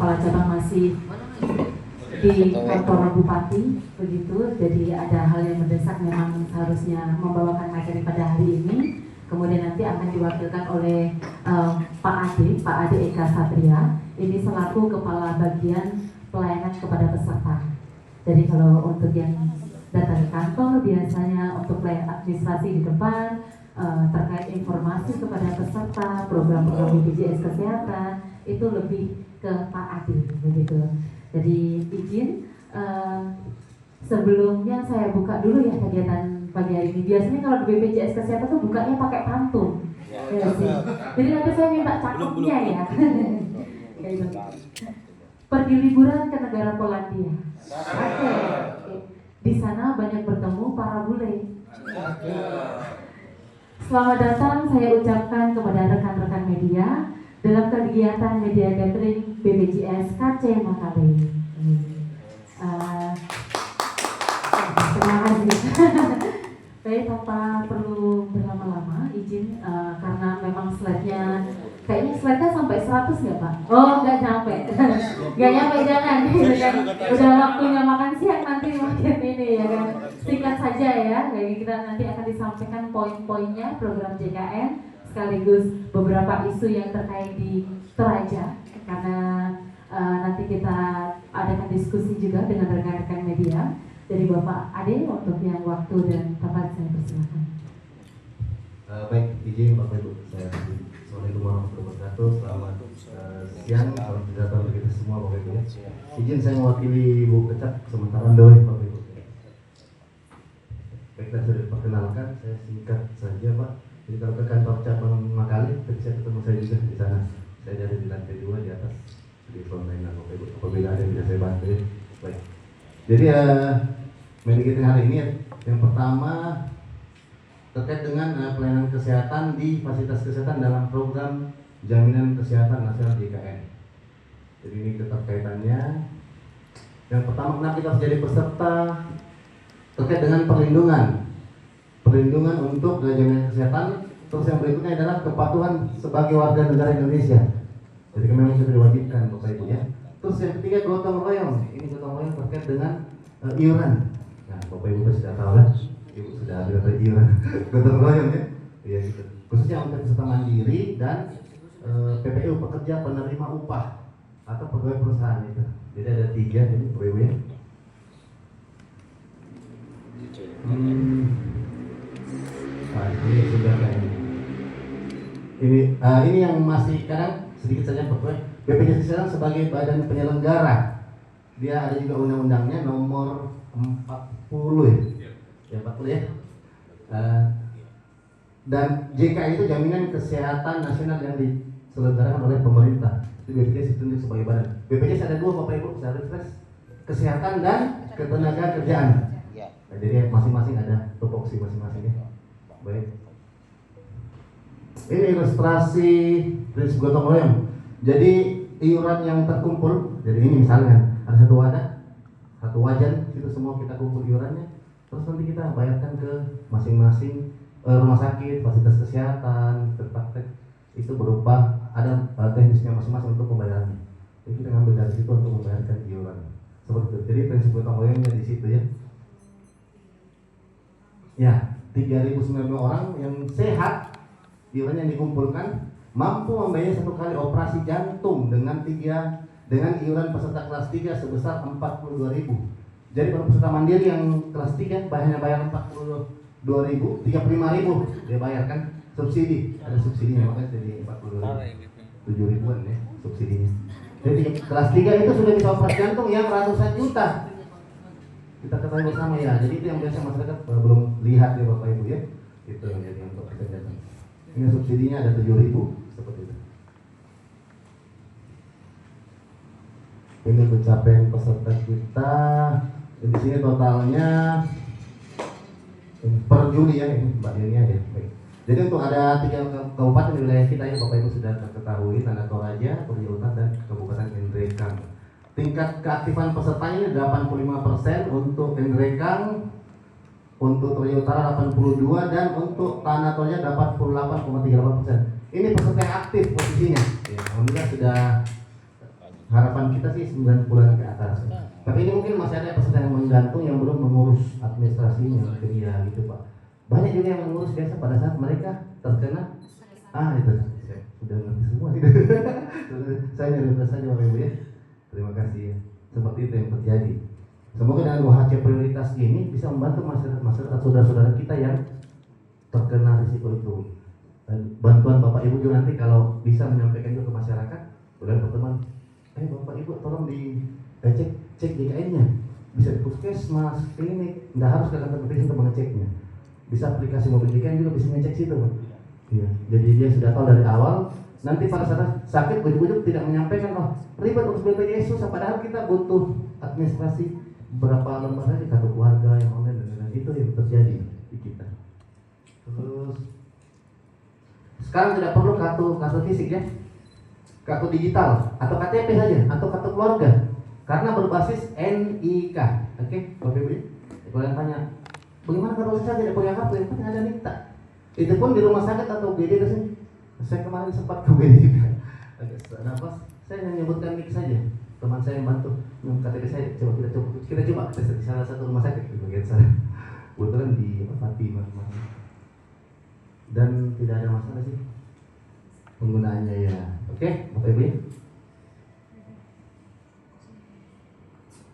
kepala cabang masih di kantor Bupati begitu, jadi ada hal yang mendesak memang seharusnya membawakan materi pada hari ini. Kemudian nanti akan diwakilkan oleh Pak Ade Eka Satria, ini selaku kepala bagian pelayanan kepada peserta. Jadi kalau untuk yang datang ke kantor biasanya untuk pelayanan administrasi di depan, terkait informasi kepada peserta program-program BPJS Kesehatan itu lebih ke Pak Ade begitu. Jadi izin sebelumnya saya buka dulu ya kegiatan pagi hari ini. Biasanya kalau di BPJS Kesehatan tuh bukanya pakai pantun. Ya, sih. Jadi nanti saya minta cakepnya ya. Pergi liburan ke negara Polandia. Oke. Di sana banyak bertemu para bule. Selamat datang saya ucapkan kepada rekan-rekan media dalam kegiatan media gathering BPJS KC Makabe. Terima kasih. Saya tanpa perlu berlama-lama izin karena memang slide-nya kayaknya slide-nya sampai 100 nggak Pak? Oh nggak nyampe, nggak nyampe jangan. Udah waktunya makan siang nanti makin ini ya kan. Singkat saja ya, jadi kita nanti akan disampaikan poin-poinnya program JKN sekaligus beberapa isu yang terkait di Toraja karena nanti kita adakan diskusi juga dengan rekan-rekan media. Dari Bapak Ade untuk yang waktu dan tempat saya persilakan. Baik, izin Bapak Ibu, saya Assalamualaikum warahmatullahi wabarakatuh. Selamat siang, salam sejahtera untuk kita semua Bapak Ibu. Izin saya mewakili Bu Kecak sementara doi Bapak Ibu. Baiklah, sudah diperkenalkan, saya singkat saja Pak. Jadi kalau ke kantor cabang Makale, tadi saya ketemu saya juga di sana. Saya ada di lantai 2 di atas di frontliner Bapak Ibu. Apabila ada yang bisa saya bantu ya. Baik. Jadi meeting hari ini yang pertama terkait dengan pelayanan kesehatan di fasilitas kesehatan dalam program Jaminan Kesehatan Nasional JKN. Jadi ini keterkaitannya. Yang pertama, kenapa kita harus jadi peserta terkait dengan perlindungan untuk jaminan kesehatan. Terus yang berikutnya adalah kepatuhan sebagai warga negara Indonesia. Jadi memang sudah diwajibkan Bapak Ibu ya. Terus yang ketiga gotong royong. Ini gotong royong terkait dengan iuran. Nah, Bapak Ibu sudah tahu lah, Ibu sudah ada iuran gotong royong ya. Iya gitu. Khususnya untuk peserta mandiri dan PPU pekerja penerima upah atau pegawai perusahaan itu. Jadi ada 3 ini Bapak Ibu ya. Ini sudah kayak ini yang masih kadang sedikit saja Bapak. BPJS Kesehatan sebagai badan penyelenggara, dia ada juga undang-undangnya nomor 40 ya 40 ya. Dan JK itu jaminan kesehatan nasional yang diselenggarakan oleh pemerintah. Itu BPJS ditunjuk sebagai badan. BPJS ada 2 Bapak Ibu, saya refresh, kesehatan dan ketenaga kerjaan. Nah, jadi masing-masing ada tupoksi masing-masing ya. Baik. Ini ilustrasi prinsip gotong royong. Jadi iuran yang terkumpul, jadi ini misalnya ada satu wajan, itu semua kita kumpul iurannya, terus nanti kita bayarkan ke masing-masing rumah sakit, fasilitas kesehatan, praktek itu berupa ada teknisnya masing-masing untuk pembayarannya. Jadi kita ngambil dari situ untuk membayarkan iuran. Seperti itu. Jadi prinsip gotong royongnya di situ ya. Ya, 3.009 orang yang sehat, iuran yang dikumpulkan mampu membayar 1 kali operasi jantung dengan iuran peserta kelas 3 sebesar 42.000. Jadi kalau peserta mandiri yang kelas 3 hanya bayar 42.000, 35.000 dia bayarkan subsidi, ada subsidinya makanya jadi 47.000-an ya subsidinya. Jadi kelas 3 itu sudah bisa operasi jantung yang ratusan juta. Kita ketahui bersama ya. Jadi itu yang biasa masyarakat belum lihat ya Bapak Ibu ya. Itu yang jadi untuk kesehatan. Ini subsidinya ada 7.000 seperti itu. Ini pencapaian peserta kita. Di sini totalnya per Juli ya ini Mbak Delia ya. Baik. Jadi untuk ada 3 kabupaten di wilayah kita ya Bapak Ibu sudah ketahui, Tanah Toraja, Toraja dan Kabupaten Indrekang. Tingkat keaktifan pesertanya 85% untuk Indrekang, untuk Toraja Utara 82 dan untuk Tanah Toraja 88,38%. Ini peserta yang aktif posisinya. Ya, alhamdulillah sudah harapan harapan kita sih 9 bulan ke atas. Tapi ini mungkin masih ada peserta yang menggantung yang belum mengurus administrasinya, ya gitu Pak. Banyak juga yang mengurus biasa pada saat mereka terkena itu saya sudah ngerti semua sih. Saya nyari saja Bapak Ibu ya. Terima kasih ya. Seperti itu yang terjadi. Semoga dengan UHC prioritas ini bisa membantu masyarakat saudara-saudara kita yang terkena risiko itu. Dan bantuan Bapak Ibu juga nanti kalau bisa menyampaikan juga ke masyarakat, udah teman-teman, Bapak Ibu tolong cek DKN-nya, bisa di puskesmas, klinik, nggak harus ke kantor provinsi untuk mengeceknya. Bisa aplikasi mobil DKN juga bisa ngecek situ, Pak. Iya, jadi dia sudah tahu dari awal. Nanti pada saat sakit ujuk-ujuk tidak menyampaikan, ribet urus BPJS susah, padahal kita butuh administrasi berapa lembar saja kartu keluarga yang online dan lain-lain. Itu yang terjadi di kita. Terus sekarang tidak perlu kartu fisik ya, kartu digital atau KTP saja atau kartu keluarga karena berbasis NIK. Oke, Bapak Ibu. Kalau yang tanya, bagaimana kalau saya tidak punya kartu? Yang penting ada NIK. Itu pun di rumah sakit atau UGD sih. Saya kemarin sempat ke UGD juga. Agak nafas. Saya hanya menyebutkan NIK saja. Teman saya yang bantu KTP saya, kita coba tes di salah satu rumah sakit di bagian sana. Kebetulan di Fatimah. Dan tidak ada masalah sih penggunaannya ya. Oke, Bapak Ibu.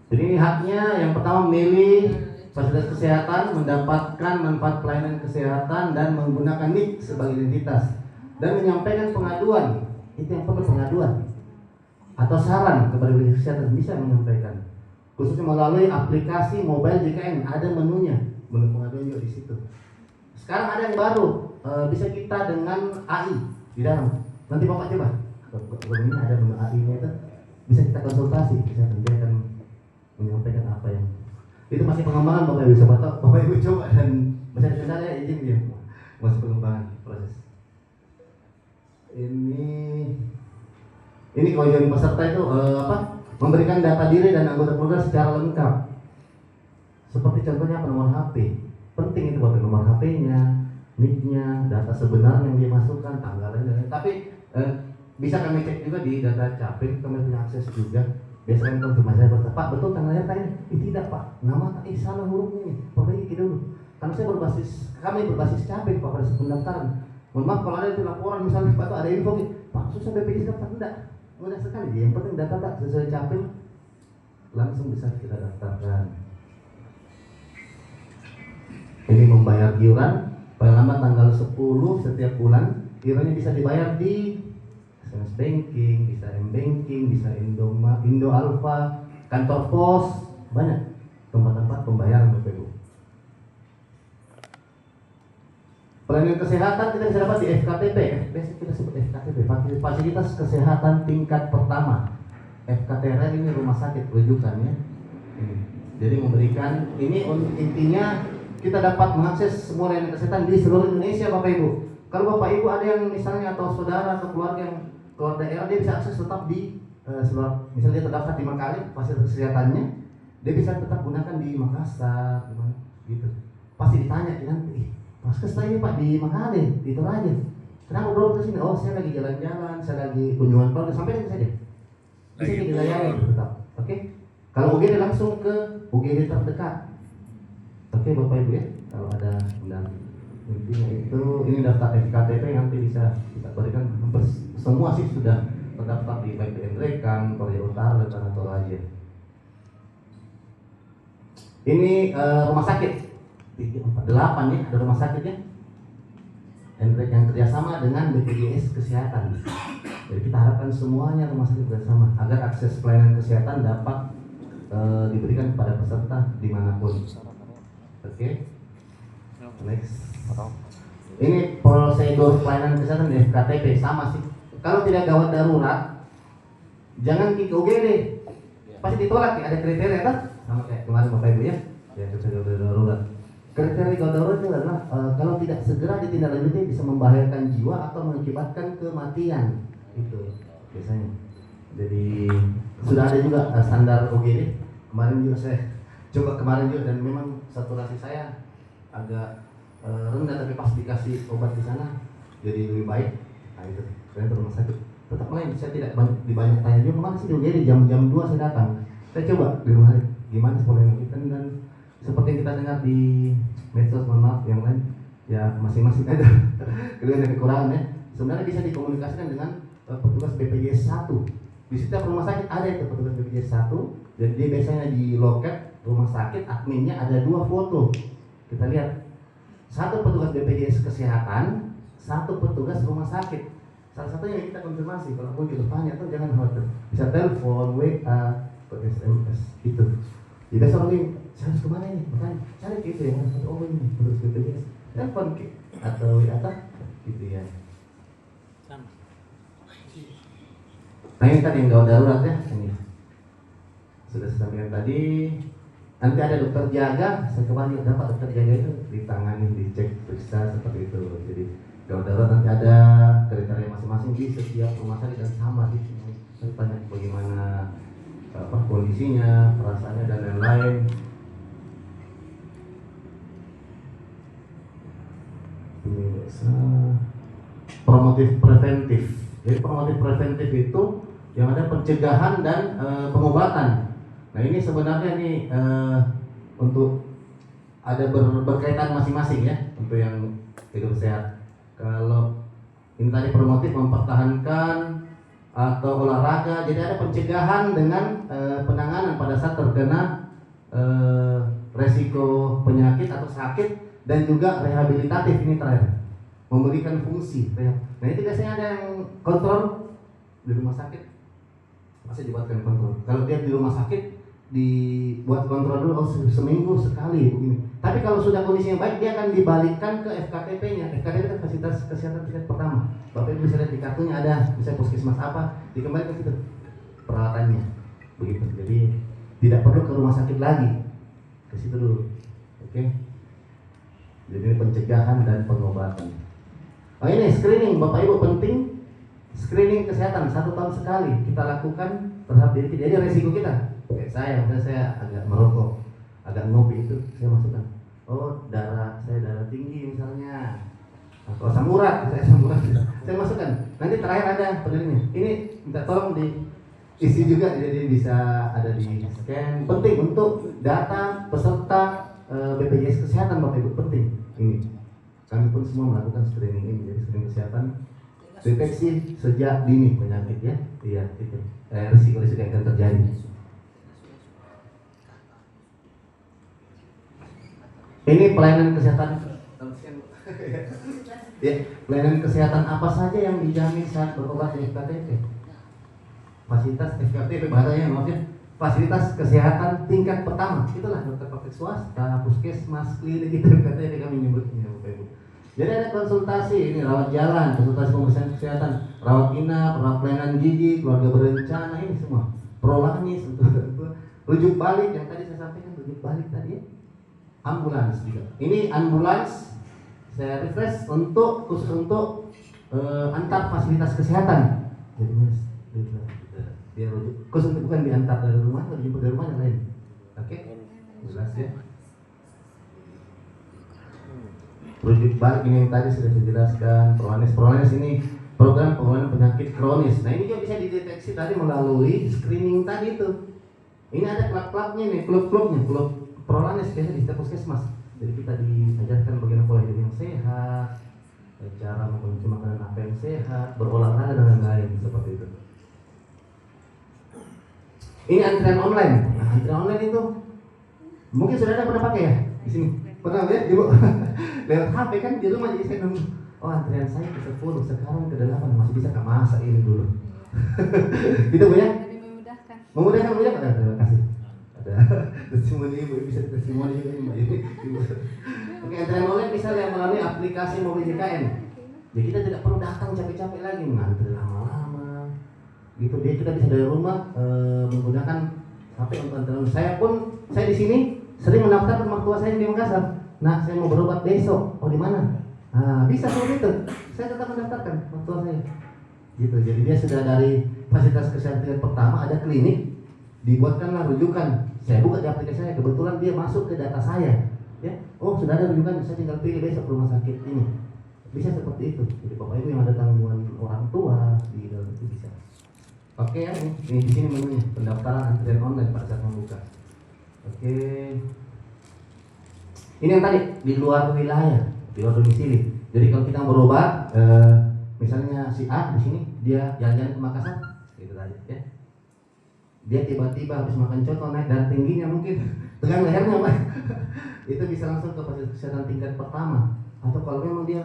Jadi ini haknya yang pertama memilih fasilitas kesehatan, mendapatkan manfaat pelayanan kesehatan dan menggunakan NIK sebagai identitas dan menyampaikan pengaduan. Itu yang perlu, pengaduan atau saran kepada bidang kesehatan bisa menyampaikan, khususnya melalui aplikasi mobile JKN, ada menunya, menu pengaduan juga di situ. Sekarang ada yang baru, bisa kita dengan AI di dalam. Nanti Bapak coba, ini ada menu AI-nya itu, bisa kita konsultasi, bisa dia akan menyampaikan apa yang itu masih pengembangan Bapak Ibu, siapa tahu Bapak Ibu coba dan masih ada kendala ya, izin dia masih pengembangan proses. Ini kewajiban peserta itu memberikan data diri dan anggota keluarga secara lengkap. Seperti contohnya nomor HP. Penting itu Bapak, nomor HP-nya, NIK-nya, data sebenarnya yang dia masukkan, tanggalnya. Tapi bisa kami cek juga di data Capil, kami punya akses juga. Biasanya konfirmasi saya, Pak, betul tanggalnya tanya? Tidak Pak, nama salah hurufnya nih, perbaiki dulu. Karena kami berbasis Capil Pak pada saat pendaftaran. Mohon maaf kalau ada itu laporan misalnya Pak ada info, Pak susah BPJS daftar, enggak, mudah sekali. Yang penting data tak sesuai Capil, langsung bisa kita daftarkan. Ini membayar iuran paling lambat tanggal 10 setiap bulan. Iurannya bisa dibayar di SMS banking, bisa M-banking, bisa Indo Alfa, kantor pos, banyak tempat-tempat pembayaran Bapak Ibu. Pelayanan kesehatan kita bisa dapat di FKTP, biasa kita sebut FKTP, fasilitas kesehatan tingkat pertama. FKTR ini rumah sakit rujukan ya. Jadi memberikan ini intinya kita dapat mengakses semua layanan kesehatan di seluruh Indonesia Bapak Ibu. Kalau Bapak Ibu ada yang misalnya atau saudara atau keluarga yang keluar daerah, dia bisa akses tetap di seluruh, misalnya dia terdaftar di Makassar fasilitas kesehatannya, dia bisa tetap gunakan di Makassar, gimana gitu. Pasti ditanya nanti, Paskes ini Pak di Makassar, itu aja. Kenapa belum ke sini? Oh saya lagi jalan-jalan, saya lagi kunjungan keluarga, sampai itu saja. Bisa dilayani tetap. Oke? Kalau UGD langsung ke UGD terdekat. Oke Bapak Ibu ya, kalau ada pendamping. Intinya itu, ini daftar FKTP nanti bisa kita berikan. Hampir semua sih sudah terdaftar di baik di Endrekan, Korea Utara, dan atau aja. Ini rumah sakit 8 ya, ada rumah sakitnya. Endrek yang kerjasama dengan BPJS Kesehatan. Jadi kita harapkan semuanya rumah sakit bersama agar akses pelayanan kesehatan dapat diberikan kepada peserta dimanapun. Oke. Next. Ini prosedur pelayanan kesehatan di FKTP sama sih. Kalau tidak gawat darurat, jangan ke UGD. Pasti ditolak ya, ada kriteria kan? Sama kayak kemarin Bapak Ibu ya. Ya prosedur darurat. Kriteria gawat darurat itu adalah kalau tidak segera ditindaklanjuti bisa membahayakan jiwa atau mengakibatkan kematian. Itu biasanya. Jadi sudah ada juga standar UGD. Kemarin juga saya coba dan memang saturasi saya agak rendah, tapi pas dikasih obat di sana jadi lebih baik. Nah itu, kalian rumah sakit tetap melayani. Saya tidak banyak tanya juga, kemana sih jadi jam 2 saya datang. Saya coba di rumah hari gimana pelayanan kita, dan seperti yang kita dengar di medsos, mohon maaf yang lain ya, masing-masing ada kelebihan dan kekurangan ya. Sebenarnya bisa dikomunikasikan dengan petugas BPJS 1. Di setiap rumah sakit ada itu petugas BPJS 1. Jadi dia biasanya di loket rumah sakit, adminnya ada 2 foto. Kita lihat, satu petugas BPJS kesehatan, satu petugas rumah sakit. Salah satunya yang kita konfirmasi, kalau mau juga tanya tuh jangan khawatir, bisa telepon, WA, atau SMS gitu. Jadi besok ini saya harus kemana ini? Makanya cari gitu ya, oh ini petugas BPJS, telepon atau WA gitu ya. Nah ini tadi yang gawat darurat ya, ini sudah saya sampaikan tadi. Nanti ada dokter jaga, saya kemarin dapat dokter jaga itu ditangani, dicek, periksa seperti itu. Jadi gawat darurat nanti ada kriteria masing-masing di setiap rumah sakit dan sama di sini. Saya tanya bagaimana kondisinya, perasaannya dan lain-lain. Ini biasa promotif preventif. Jadi promotif preventif itu yang ada pencegahan dan pengobatan. Nah ini sebenarnya nih untuk ada berkaitan masing-masing ya untuk yang hidup sehat. Kalau ini tadi promotif mempertahankan atau olahraga, jadi ada pencegahan dengan penanganan pada saat terkena resiko penyakit atau sakit, dan juga rehabilitatif ini terakhir memberikan fungsi. Nah itu biasanya ada yang kontrol di rumah sakit, masih dibuatkan kontrol. Kalau dia di rumah sakit dibuat kontrol dulu, seminggu sekali begini. Tapi kalau sudah kondisinya baik, dia akan dibalikkan ke FKTP-nya. FKTP itu fasilitas kesehatan tingkat pertama. Bapak Ibu bisa lihat di kartunya ada, misalnya puskesmas apa, dikembalikan ke situ peralatannya. Begitu. Jadi tidak perlu ke rumah sakit lagi, ke situ dulu. Oke. Jadi ini pencegahan dan pengobatan. Oh ini screening, Bapak Ibu penting. Screening kesehatan 1 tahun sekali kita lakukan terhadap diri kita. Jadi resiko kita. Kayak saya agak merokok, agak ngopi, itu saya masukkan. Oh saya darah tinggi misalnya, atau asam urat, saya masukkan. Nanti terakhir ada penelitiannya. Ini minta tolong diisi juga, jadi bisa ada di scan. Penting untuk data peserta BPJS kesehatan, Bapak Ibu, penting ini. Kami pun semua melakukan screening ini, jadi screening kesehatan, deteksi sejak dini penyakit ya. Iya itu risiko-risiko yang akan terjadi. Ini pelayanan kesehatan. Ya, pelayanan kesehatan apa saja yang dijamin saat berobat di FKTP? Fasilitas FKTP bahasanya, maksudnya fasilitas kesehatan tingkat pertama. Itulah dokter praktek swasta, puskesmas, klinik itu FKTP kami nyebutnya, Bapak Ibu. Jadi ada konsultasi, ini rawat jalan, konsultasi pemeriksaan kesehatan, rawat inap, rawat pelayanan gigi, keluarga berencana, ini semua. Prolanis, rujuk balik yang tadi saya sampaikan, rujuk balik tadi ya. Ambulans juga. Ini ambulans saya refresh khusus untuk antar fasilitas kesehatan. Jadi biar khusus bukan diantar dari rumah, atau dijemput dari rumah yang lain. Oke, jelas ya. Rujuk balik ini yang tadi sudah dijelaskan. Prolanis ini program pengelolaan penyakit kronis. Nah ini juga bisa dideteksi tadi melalui screening tadi itu. Ini ada klub-klubnya nih, klub-klubnya, klub Prolanis biasa di setiap puskesmas. Jadi kita diajarkan bagaimana pola hidup yang sehat, cara mengkonsumsi makanan apa yang sehat, berolahraga dan lain-lain seperti itu. Ini antrian online. Nah, antrian online itu mungkin sudah ada pernah pakai ya di sini. Pernah lihat Ibu? Lewat HP kan di rumah, jadi saya nunggu. Oh antrian saya ke 10, sekarang ke 8, masih bisa nggak masak ini dulu. Itu Bu ya? Memudahkan Bu ya? Terima kasih. Testimoni Ibu, bisa testimoni juga Mbak ini. Oke, antrian online bisa melalui aplikasi mobil JKN. Jadi kita tidak perlu datang capek-capek lagi mengantri lama-lama. Gitu, kita bisa dari rumah menggunakan HP untuk antrian. Saya di sini sering mendaftarkan mertua saya di Makassar. Nah, saya mau berobat besok. Oh di mana? Nah, bisa seperti itu. Saya tetap mendaftarkan mertua saya. Gitu. Jadi dia sudah dari fasilitas kesehatan pertama ada klinik, dibuatkanlah rujukan. Saya buka di aplikasi saya, kebetulan dia masuk ke data saya. Ya, oh sudah ada rujukan, saya tinggal pilih besok rumah sakit ini. Bisa seperti itu. Jadi Bapak Ibu yang ada tanggungan orang tua di dalam itu bisa. Oke ya, ini di sini menunya pendaftaran antrian online pada saat membuka. Oke. Ini yang tadi di luar wilayah, di luar domisili. Jadi kalau kita berobat, misalnya si A di sini dia jalan-jalan ke Makassar, gitu aja ya. Dia tiba-tiba habis makan coto naik darah tingginya mungkin tegang lehernya Pak. Itu bisa langsung ke fasilitas kesehatan tingkat pertama. Atau kalau memang dia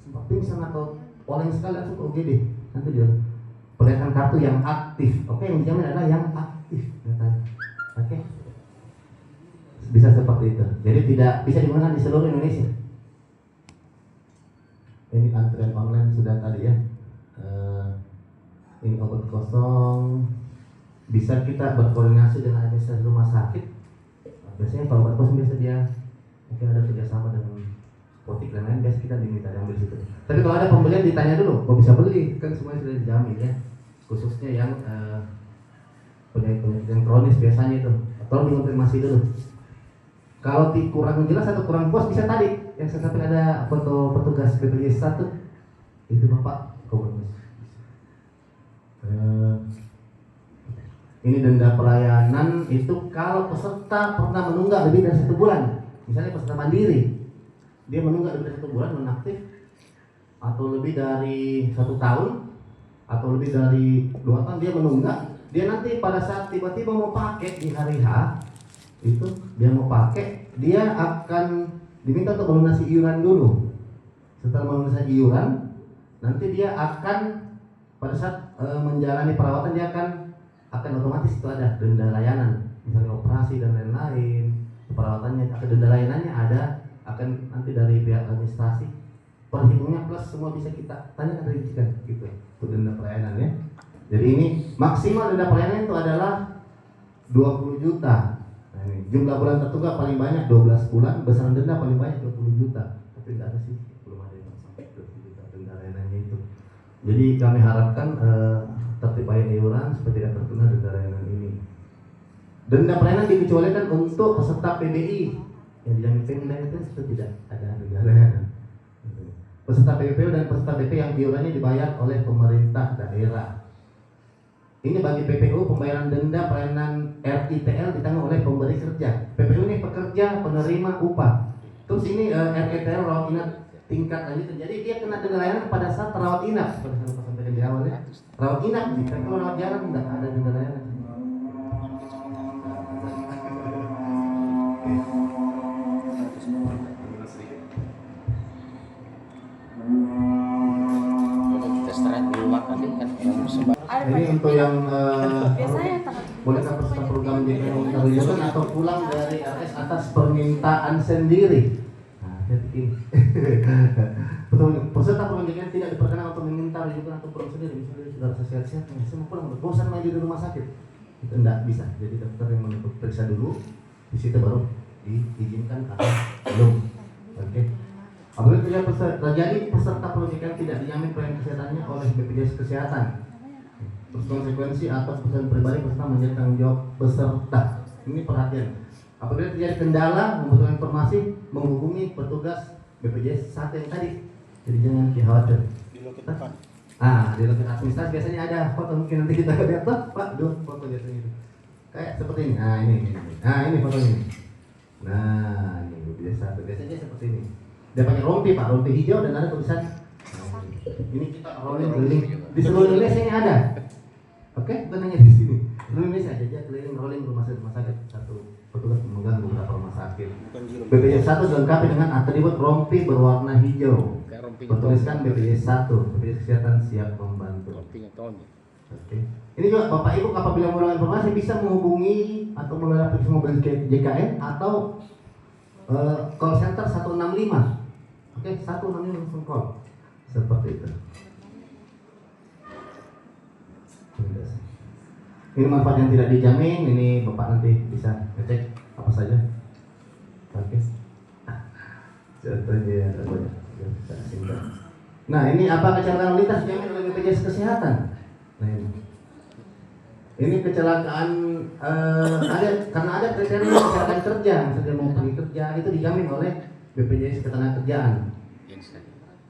sempat pingsan atau oleng sekali langsung ke UGD. Nanti dia perlihatkan kartu yang aktif. Oke, yang dijamin adalah yang aktif. Oke. Bisa seperti itu. Jadi tidak bisa digunakan di seluruh Indonesia. Ini antrian online sudah tadi ya. Ini obat kosong. Bisa kita berkoordinasi dengan administrasi rumah sakit. Biasanya kalau obat kosong biasa dia mungkin ada kerjasama dengan apotek dan lain, biasa kita diminta diambil situ. Tapi kalau ada pembelian ditanya dulu, kok bisa beli? Kan semuanya sudah dijamin ya. Khususnya yang penyakit yang kronis biasanya itu. Tolong dikonfirmasi dulu. Kalau kurang jelas atau kurang puas bisa tadi yang saya sampaikan ada foto petugas BPJS 1 itu Bapak komunikasi. Ini denda pelayanan itu kalau peserta pernah menunggak lebih dari 1 bulan. Misalnya peserta mandiri, dia menunggak lebih dari 1 bulan nonaktif, atau lebih dari 1 tahun, atau lebih dari 2 tahun dia menunggak. Dia nanti pada saat tiba-tiba mau pakai di hari H, itu dia mau pakai, dia akan diminta untuk melunasi iuran dulu. Setelah melunasi iuran, nanti dia akan pada saat menjalani perawatan dia akan otomatis itu ada denda layanan, misalnya operasi dan lain-lain, perawatannya, denda layanannya ada, akan nanti dari pihak administrasi perhitungnya plus semua bisa kita tanyakan rincikan gitu untuk denda pelayanan ya. Jadi ini maksimal denda pelayanan itu adalah 20 juta. Nah, ini jumlah bulan tertunggak paling banyak 12 bulan, besaran denda paling banyak 20 juta. Tapi tidak ada sih, belum ada yang sampai 20 juta denda layanannya itu. Jadi kami harapkan tertib bayar iuran supaya tidak terkena denda layanan ini. Denda pelayanan dikecualikan untuk peserta PBI yang dijamin Pemda itu tidak ada denda layanan. Peserta PPPU dan peserta BP yang iurannya dibayar oleh pemerintah daerah. Ini bagi PPU pembayaran denda pelayanan RITL ditanggung oleh pemberi kerja. PPU ini pekerja penerima upah. Terus ini RITL rawat inap tingkat lanjut. Jadi dia kena denda layanan pada saat rawat inap. Seperti saya sampaikan di awal ya. Rawat inap nih, kalau rawat jalan tidak ada denda layanan. Ini untuk yang bolehkah peserta program JKN terlibat atau pulang dari RS atas permintaan sendiri. Nah, jadi peserta program JKN tidak diperkenankan untuk meminta rujukan atau pulang sendiri. Misalnya saudara sehat-sehat, saya mau pulang, bosan main di rumah sakit, itu tidak bisa. Jadi dokter yang menentukan periksa dulu, di situ baru diizinkan atau belum. Oke. Apabila terjadi peserta program JKN tidak dijamin pelayanan kesehatannya oleh BPJS Kesehatan, terus konsekuensi atau keputusan pribadi peserta menjadi tanggung jawab peserta. Ini perhatian. Apabila terjadi kendala, membutuhkan informasi, menghubungi petugas BPJS 1 yang tadi. Jadi jangan khawatir. Di loket depan. Di loket administrasi biasanya ada foto, mungkin nanti kita lihat Pak, dua foto biasanya itu. Kayak seperti ini. Ini fotonya. Nah, ini BPJS 1 biasanya seperti ini. Dia pakai rompi Pak, rompi hijau dan ada tulisan. Ini kita rolling keliling di seluruh Indonesia ini ada. Oke, bukan hanya di sini. Seluruh Indonesia aja rolling rumah sakit satu petugas memegang beberapa rumah sakit. BPJS 1 dilengkapi dengan atribut rompi berwarna hijau. Bertuliskan BPJS 1, BPJS Kesehatan siap membantu. Oke. Ini juga Bapak Ibu apabila mau informasi bisa menghubungi atau melalui aplikasi mobil JKN atau call center 165. Oke, 165 langsung call. Seperti itu. Ini manfaat yang tidak dijamin, ini Bapak nanti bisa ngecek apa saja. Oke. Contohnya ya, banyak. Nah, ini apa kecelakaan lalu lintas dijamin oleh BPJS Kesehatan? Nah, ini kecelakaan karena ada kriteria kecelakaan kerja, misalnya mau pergi kerja itu dijamin oleh BPJS Ketenagakerjaan.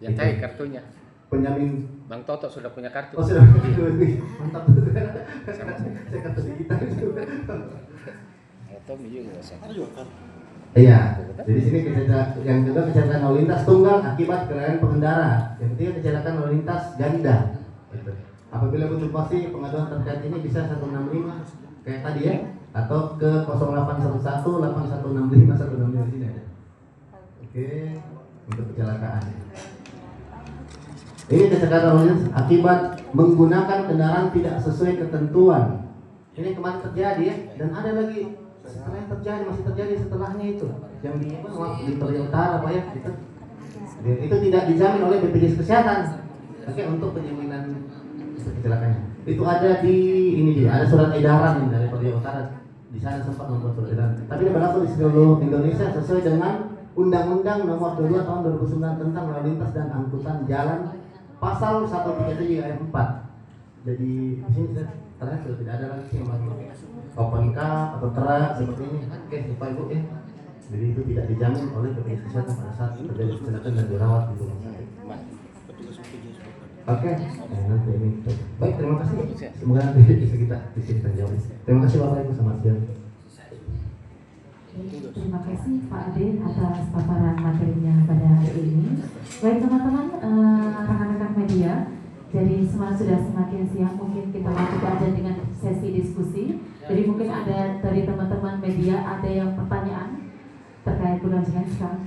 Yang cair kartunya. Penjamin. Bang Toto sudah punya kartu. Oh sudah. Mantap. Saya kartu digital itu. Tommy juga saya. Iya. Jadi sini yang kedua kecelakaan lalu lintas tunggal akibat kelalaian pengendara. Yang ketiga kecelakaan lalu lintas ganda. Gitu. Apabila butuh pasti pengaduan terkait ini bisa 165 kayak tadi ya, atau ke 0811 8165 165 sini ada. Oke, untuk kecelakaan. Ini kecelakaan lalu lintas akibat menggunakan kendaraan tidak sesuai ketentuan. Ini kemarin terjadi ya, dan ada lagi setelah yang terjadi, masih terjadi setelahnya itu yang di Toria Utara Pak ya, itu tidak dijamin oleh BPJS Kesehatan. Oke, untuk penjaminan kecelakaannya itu ada di ini juga, ada surat edaran dari Toria Utara, di sana sempat membuat surat edaran, tapi dia berlaku di seluruh Indonesia sesuai dengan Undang-Undang Nomor 22 Tahun 2009 tentang lalu lintas dan angkutan jalan pasal 137 ayat 4. Jadi di sini ternyata sudah tidak ada lagi yang pakai open cup atau truk seperti ini. Oke, Bapak Ibu ya. Jadi itu tidak dijamin oleh BPJS Kesehatan pada saat terjadi kecelakaan dan dirawat di rumah sakit. Oke, nanti ini. Baik, terima kasih. Semoga nanti bisa kita jawab. Terima kasih Bapak Ibu, selamat siang. Terima kasih Pak Ade atas paparan materinya pada hari ini. Baik teman-teman, rekan-rekan media, jadi sudah semakin siang, mungkin kita lanjutkan aja dengan sesi diskusi. Jadi mungkin ada dari teman-teman media ada yang pertanyaan terkait pergantian sekarang.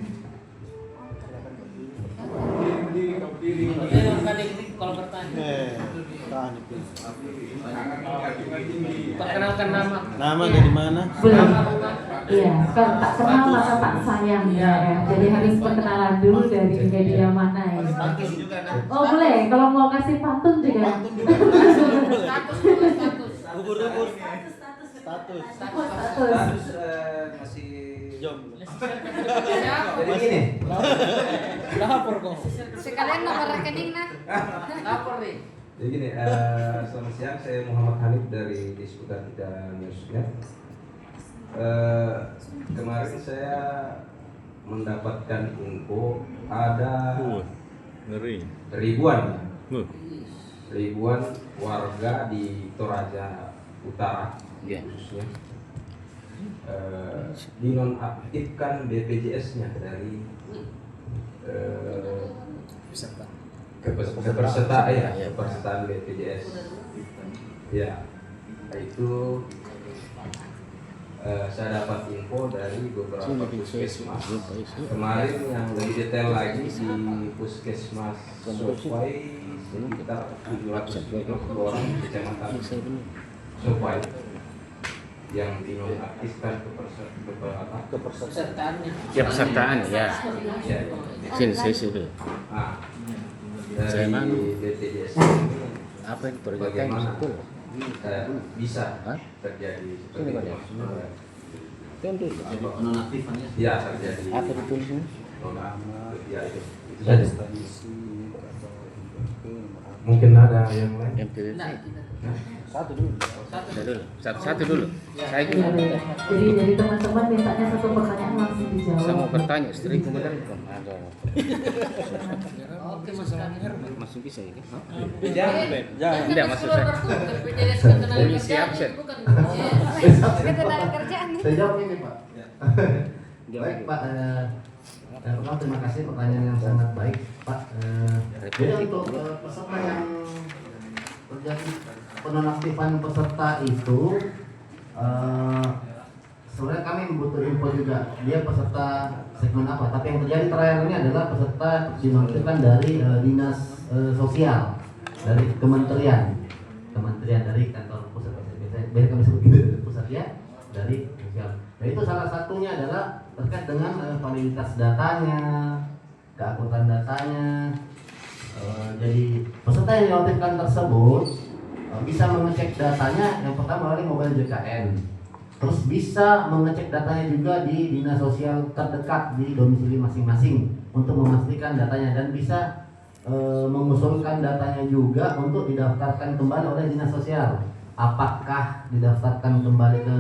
Kalau bertanya. Perkenalkan nama. Nama dari mana? Belum. Iya, kalau tak kenal maka tak sayang ya. Jadi harus perkenalan dulu dari media mana ya. Oh boleh, kalau mau kasih pantun juga. Ubur-ubur. Status. Masih jomblo. Jadi gini, Lapor kok. Sekalian nomor rekening nak. Lapor nih. Jadi gini, selamat siang, saya Muhammad Hanif dari Diskuta Tidak Newsnet. Kemarin saya mendapatkan info ada ribuan warga di Toraja Utara khususnya dinonaktifkan BPJS-nya dari kepesertaan BPJS. Ya, itu saya dapat info dari beberapa puskesmas. Kemarin yang lebih detail lagi di puskesmas Sopai sekitar 750 orang di kecamatan Sopai yang dinonaktifkan Kepesertaannya. Ya pesertaan ya. Ya, Sini saya dulu. dari BPJS ini Apa yang bagaimana itu? bisa terjadi seperti itu? Tentu. nonaktifannya. Ya, terjadi. Apa ditulisnya? Ya, itu saja. Mungkin ada yang lain. MPWP. Satu dulu. Satu dulu. Saya Iya, juga. iya. Jadi teman-teman mintanya satu pertanyaan langsung dijawab. Saya mau bertanya, istriku benar bukan? Ada. Oke, masalahnya. Masih bisa ini? Jangan. Tidak, maksud saya. Polisi absen. Ketenaga kerjaan nih. Saya jawab ini Pak. Baik Pak, pertama terima kasih pertanyaan yang sangat baik Pak. Jadi untuk peserta yang terjadi penonaktifan peserta itu, sebenarnya kami butuh info juga dia peserta segmen apa. Tapi yang terjadi terakhir ini adalah peserta dinonaktifkan dari dinas sosial, dari kementerian dari kantor pusat. Biar kami sebut gitu, pusat ya, dari sosial. Nah itu salah satunya adalah terkait dengan validitas datanya, keakuratan datanya. Jadi peserta yang dinonaktifkan tersebut bisa mengecek datanya yang pertama melalui mobile JKN, terus bisa mengecek datanya juga di dinas sosial terdekat di domisili masing-masing untuk memastikan datanya, dan bisa mengusulkan datanya juga untuk didaftarkan kembali oleh dinas sosial. Apakah didaftarkan kembali ke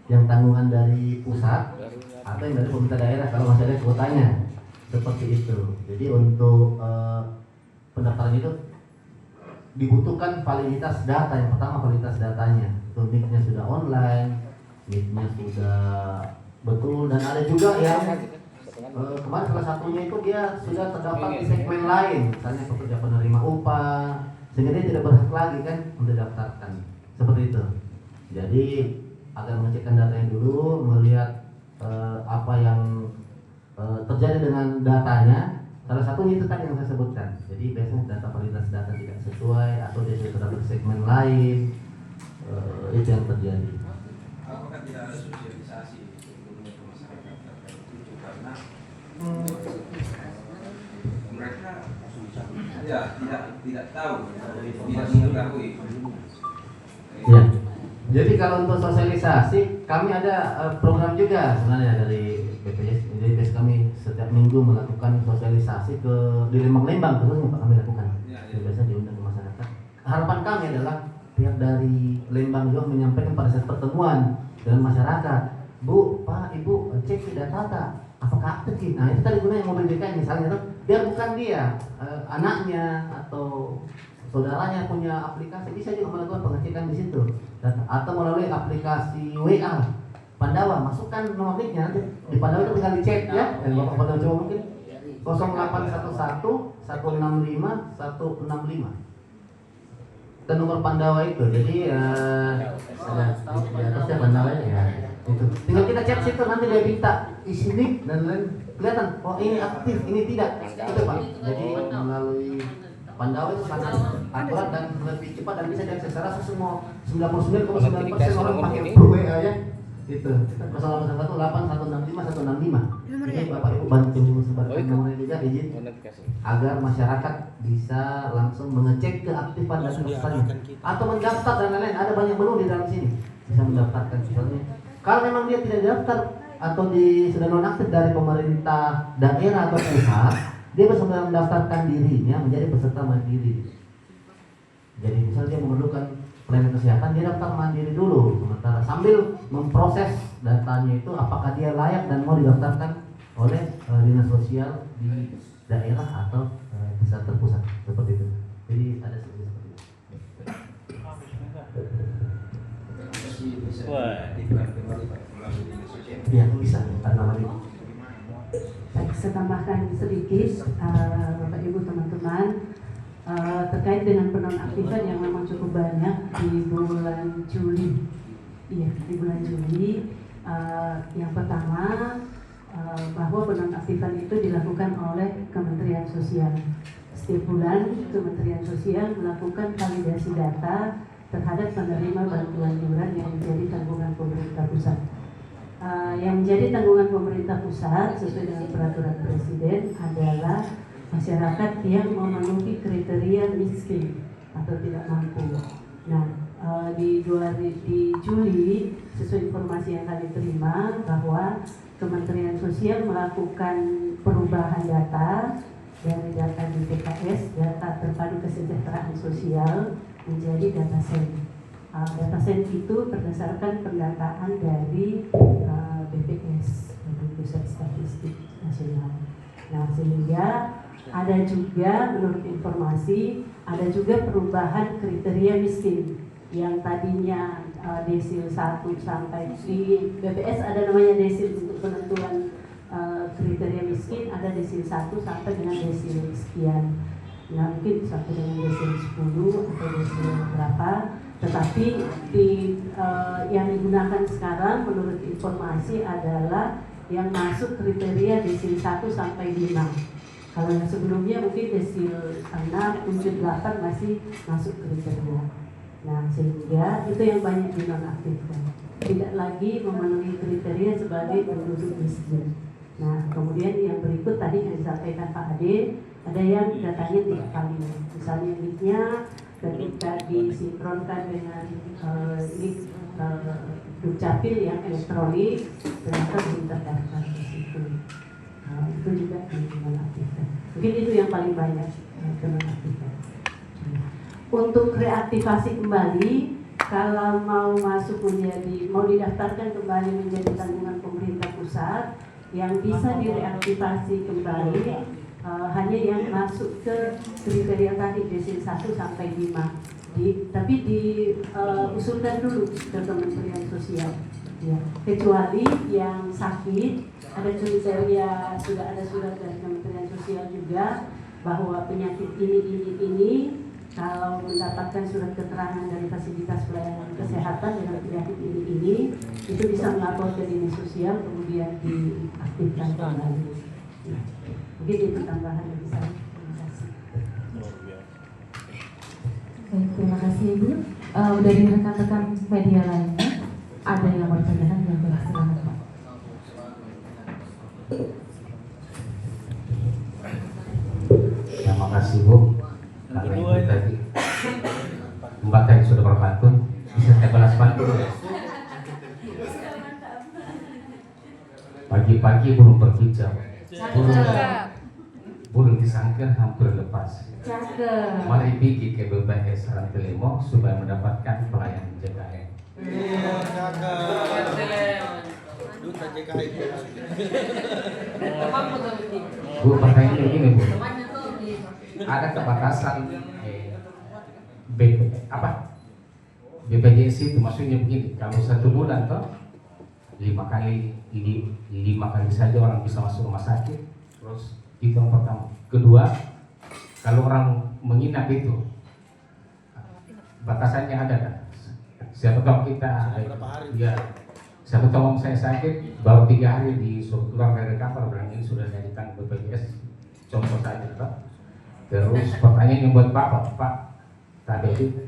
yang tanggungan dari pusat atau yang dari pemerintah daerah kalau masih ada kuotanya. seperti itu. Jadi untuk pendaftaran itu dibutuhkan validitas data. Yang pertama validitas datanya, NIK-nya sudah online, NIK-nya sudah betul, dan ada juga yang kemarin salah satunya itu dia sudah terdapat di segmen lain, misalnya pekerja penerima upah, sehingga dia tidak berhak lagi kan untuk daftarkan seperti itu. Jadi agar mengecekkan datanya dulu, melihat apa yang terjadi dengan datanya. Salah satunya itu tadi yang saya sebutkan. Jadi biasanya data validitas data tidak sesuai atau dia sudah terdapat di segmen lain, itu yang terjadi. Apakah tidak ada sosialisasi sebelumnya ke masyarakat terkait itu karena mereka ya tidak tahu, tidak mengetahui. Ya. Jadi kalau untuk sosialisasi kami ada program juga sebenarnya dari BPJS. Jadi BPJS kami setiap minggu melakukan sosialisasi di Lembang-Lembang khususnya Pak, kami lakukan. Jadi biasa diundang ke masyarakat. Harapan kami adalah pihak dari Lembang juga menyampaikan pada saat pertemuan dengan masyarakat, Bu, Pak, Ibu, cek data apakah aktif. Nah itu tadi gunanya mobil DKI misalnya, biar bukan dia, anaknya atau saudaranya punya aplikasi, bisa juga melakukan pengecekan di situ, atau melalui aplikasi WA Pandawa, masukkan nomor NIK-nya, nanti di Pandawa itu tinggal dicek ya. Bapak Pandawa coba mungkin 0811 165 165 dan nomor Pandawa itu. Jadi ada di atasnya Pandawa ya. Itu tinggal kita cek situ, nanti dia minta isi NIK dan lain, kelihatan oh ini aktif, ini tidak, itu Pak. Jadi melalui Pandawa itu sangat akurat dan lebih cepat dan bisa diakses. Saya rasa semua 99,9% orang pakai WA ya. Itu 0811 165 165. Ini Bapak Ibu bantu sebarkan nomornya juga, izin agar masyarakat bisa langsung mengecek keaktifan dan daftarnya atau mendaftar dan lain-lain. Ada banyak menu di dalam sini, bisa mendaftarkan misalnya. Kalau memang dia tidak daftar atau sudah nonaktif dari pemerintah daerah atau pusat, dia bisa mendaftarkan dirinya menjadi peserta mandiri. Jadi misalnya dia memerlukan pelayanan kesehatan, dia daftar mandiri dulu sementara sambil memproses datanya itu apakah dia layak dan mau didaftarkan oleh dinas sosial di daerah atau pusat terpusat seperti itu. Jadi ada seperti itu. Ya bisa namanya. Saya tambahkan sedikit, Bapak Ibu teman-teman, terkait dengan penonaktifan yang memang cukup banyak di bulan Juli. Iya, di bulan Juli. Yang pertama, bahwa penonaktifan itu dilakukan oleh Kementerian Sosial. Setiap bulan Kementerian Sosial melakukan validasi data terhadap penerima bantuan iuran yang menjadi tanggungan pemerintah pusat. Yang menjadi tanggungan pemerintah pusat sesuai dengan peraturan Presiden adalah masyarakat yang memenuhi kriteria miskin atau tidak mampu. Nah, di Juli sesuai informasi yang kami terima bahwa Kementerian Sosial melakukan perubahan data dari data DPKS, data terpadu kesejahteraan sosial, menjadi data sen. Data sen itu berdasarkan pendataan dari BPS, Pusat Statistik Nasional. Nah, sehingga ada juga menurut informasi ada juga perubahan kriteria miskin yang tadinya desil 1 sampai di BPS ada namanya desil untuk penentuan kriteria miskin, ada desil 1 sampai dengan desil sekian. Nah, mungkin sampai dengan desil 10 atau desil berapa, tetapi yang digunakan sekarang menurut informasi adalah yang masuk kriteria desil 1 sampai 5. Kalau yang sebelumnya mungkin desil 6, 7, 8 masih masuk kriteria. Nah, sehingga itu yang banyak dinonaktifkan. Tidak lagi memenuhi kriteria sebagai penduduk miskin. Nah, kemudian yang berikut tadi yang disampaikan Pak Ade, ada yang datanya tidak valid. Misalnya NIK-nya ketika disinkronkan dengan NIK Dukcapil yang elektronik, ternyata belum terdaftar di situ. Itu juga dinonaktifkan. Mungkin itu yang paling banyak dinonaktifkan. Untuk reaktivasi kembali, kalau mau masuk mau didaftarkan kembali menjadi tanggungan pemerintah pusat, yang bisa direaktivasi kembali hanya yang masuk ke kriteria tadi desin 1 sampai 5. Tapi diusulkan dulu ke Kementerian Sosial. Ya. Kecuali yang sakit, ada kriteria, sudah ada surat dari Kementerian Sosial juga bahwa penyakit ini kalau mendapatkan surat keterangan dari fasilitas pelayanan kesehatan dengan penyakit ini itu bisa melapor ke dinas sosial kemudian diaktifkan kembali. Ya. Mungkin itu tambahan dari saya. Terima kasih. Baik, terima kasih Ibu. Dari rekan-rekan media lainnya ada yang mau ditanyakan? Ya, silakan Pak. Terima kasih Bu. Karena itu tadi Mbak tadi sudah berpantun, bisa saya balas pantun. Pagi-pagi burung berkicau, burung disangkir hampir lepas. Mari pergi ke BPS Rantelemo supaya mendapatkan pelayanan JKN. Duta JKN. Bu, pertanyaan begini Bu, ada kebatasan BPJS itu maksudnya begini, kalau 1 bulan toh 5 kali saja orang bisa masuk rumah sakit. Terus itu yang pertama. Kedua, kalau orang menginap itu batasannya ada kan? Siapa tahu kita ya, siapa tahu saya sakit baru 3 hari disuruh keluar dari kamar, berarti ini sudah ditanggung BPJS, contoh saja Pak. Terus pertanyaan yang buat Pak tadi itu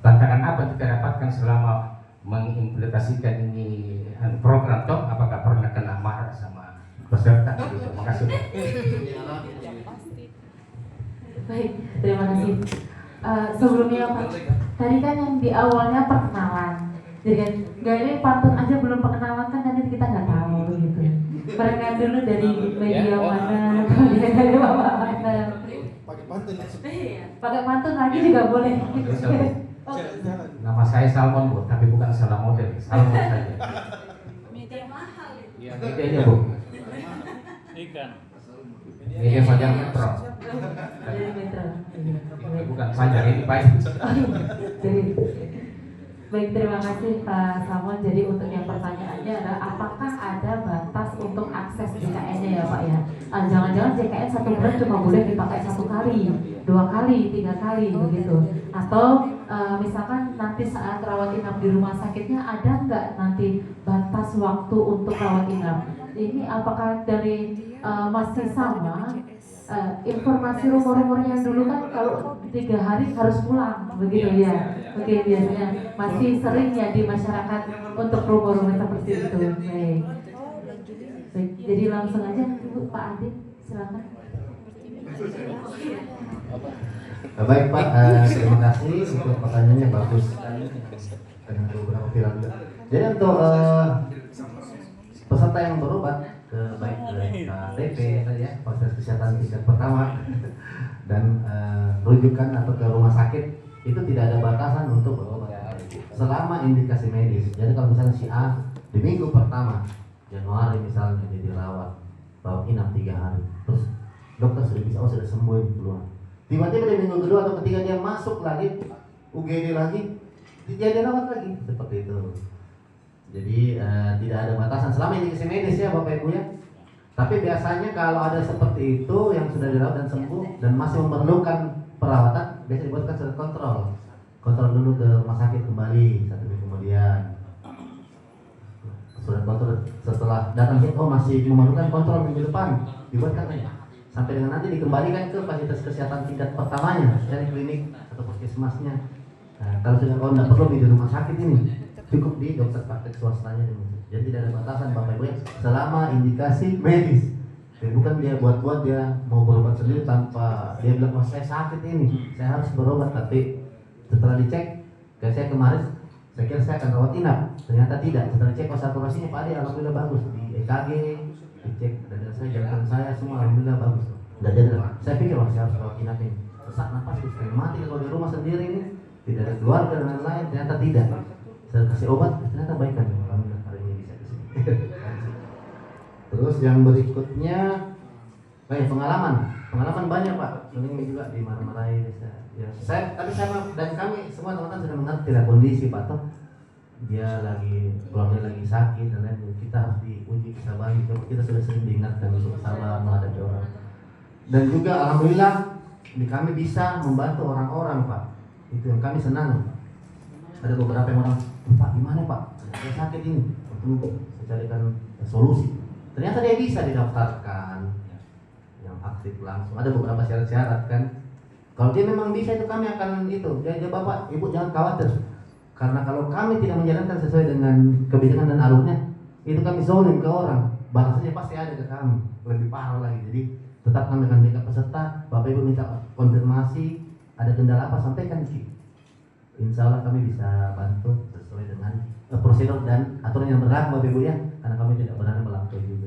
tantangan apa kita dapatkan selama mengimplementasikan ini program toh, apakah pernah kena marah sama peserta? Terima kasih Pak. Baik, terima kasih. Sebelumnya Pak, tadi kan yang di awalnya perkenalan, jadi kan nggak ini pantun aja belum perkenalan kan nanti kita nggak tahu begitu. Perkenalkan dulu dari media mana, kemudian dari bapak mana. Pakai pantun lagi juga boleh. Nama saya Salmon Bu, tapi bukan salah model, Salmon saja. Media mahal. Medianya Bu. Ikan. Media Fajar Metro. Dari Metro. Bukan Fajar, ini Pak. Jadi, baik, terima kasih Pak Salmon. Jadi untuk yang pertanyaannya adalah apakah ada batas untuk akses JKN-nya ya Pak ya? Jangan-jangan JKN 1 bulan cuma boleh dipakai 1 kali, 2 kali, 3 kali begitu? Atau misalkan nanti saat rawat inap di rumah sakitnya ada nggak nanti batas waktu untuk rawat inap? Ini apakah dari masih sama? Informasi rumor-rumornya dulu kan kalau 3 hari harus pulang begitu ya. Oke, biasanya masih sering ya di masyarakat untuk rumor-rumor seperti itu. Baik. Baik, jadi langsung aja Ibu, Pak Adit, silakan. Baik Pak, terima kasih untuk pertanyaannya, bagus sekali dengan beberapa viral juga. Jadi untuk peserta yang berobat baik ke KTP tadi ya, fasilitas kesehatan tingkat pertama dan rujukan atau ke rumah sakit itu tidak ada batasan untuk berobat selama indikasi medis. Jadi kalau misalnya si A di minggu pertama Januari misalnya dia dirawat inap 3 hari, terus dokter sudah bisa sudah sembuh keluar. Tiba-tiba di minggu kedua atau ketiga dia masuk lagi UGD lagi, dia dirawat lagi seperti itu. Jadi tidak ada batasan selama indikasi medis ya Bapak Ibu ya. Tapi biasanya kalau ada seperti itu yang sudah dirawat dan sembuh dan masih memerlukan perawatan, biasanya dibuatkan surat kontrol dulu ke rumah sakit kembali 1 minggu kemudian. Surat kontrol setelah datang oh masih memerlukan kontrol minggu depan, dibuatkan sampai dengan nanti dikembalikan ke fasilitas kesehatan tingkat pertamanya dari klinik atau puskesmasnya. Kalau sudah tidak perlu di rumah sakit ini, cukup di dokter praktek swastanya. Jadi tidak ada batasan Bapak Ibu selama indikasi medis. Dan bukan dia buat-buat dia mau berobat sendiri tanpa dia bilang oh saya sakit ini, saya harus berobat, tapi setelah dicek kayak saya kemarin saya kira saya akan rawat inap, ternyata tidak. Setelah dicek saturasinya Pak Ade alhamdulillah bagus, di EKG dicek dada saya, jantung saya semua alhamdulillah bagus. Dan saya pikir wah saya harus rawat inap ini, sesak napas terus mati kalau di rumah sendiri ini tidak ada keluarga dan lain-lain, ternyata tidak. Saya kasih obat ternyata baik kan, alhamdulillah hari ini bisa kesini. Terus yang berikutnya pengalaman banyak Pak. Ini juga dimarahi ya. Saya dan kami semua teman-teman sudah mengerti lah kondisi Pak toh. Dia lagi keluarga lagi sakit dan lain, kita harus diuji kesabaran. Kita sudah sering diingatkan untuk sabar menghadapi orang. Dan juga alhamdulillah kami bisa membantu orang-orang Pak. Itu yang kami senang Pak. Ada beberapa yang orang, Pak gimana Pak? Saya sakit ini, tunggu saya carikan solusi. Ternyata dia bisa didaftarkan yang aktif langsung. Ada beberapa syarat-syarat kan. Kalau dia memang bisa itu kami akan itu. Jadi Bapak, Ibu jangan khawatir. Karena kalau kami tidak menjalankan sesuai dengan kebijakan dan alurnya, itu kami zolim ke orang. Balasannya pasti ada ke kami, lebih parah lagi. Jadi tetap kami akan backup peserta. Bapak Ibu minta konfirmasi, ada kendala apa sampaikan sih. Insya Allah kami bisa bantu sesuai dengan prosedur dan aturan yang berlaku Bapak Ibu ya. Karena kami tidak berani melampaui juga.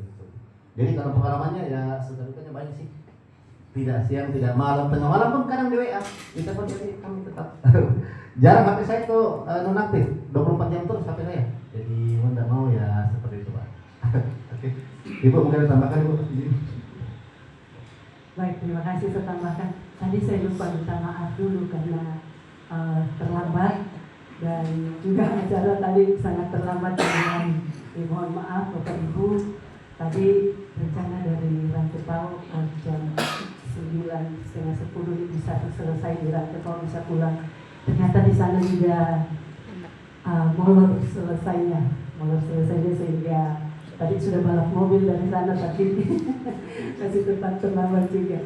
Jadi kalau pengalamannya ya suka-dukanya banyak sih. Tidak siang, tidak malam, tengah malam pun kadang di WA. Kita pun jadi kami tetap jarang HP saya itu nonaktif, 24 jam terus HP saya. Jadi mau tidak mau ya seperti itu Pak. Oke, Ibu mungkin tambahkan Ibu. Baik, terima kasih saya tambahkan. Tadi saya lupa minta maaf dulu karena terlambat dan juga acara tadi sangat terlambat dengan mohon maaf Bapak Ibu. Tadi rencana dari Rantepau jam 9:30 bisa selesai di Rantepau bisa pulang. Ternyata di sana juga molor selesainya sehingga tadi sudah balap mobil dari sana tapi masih tetap terlambat juga.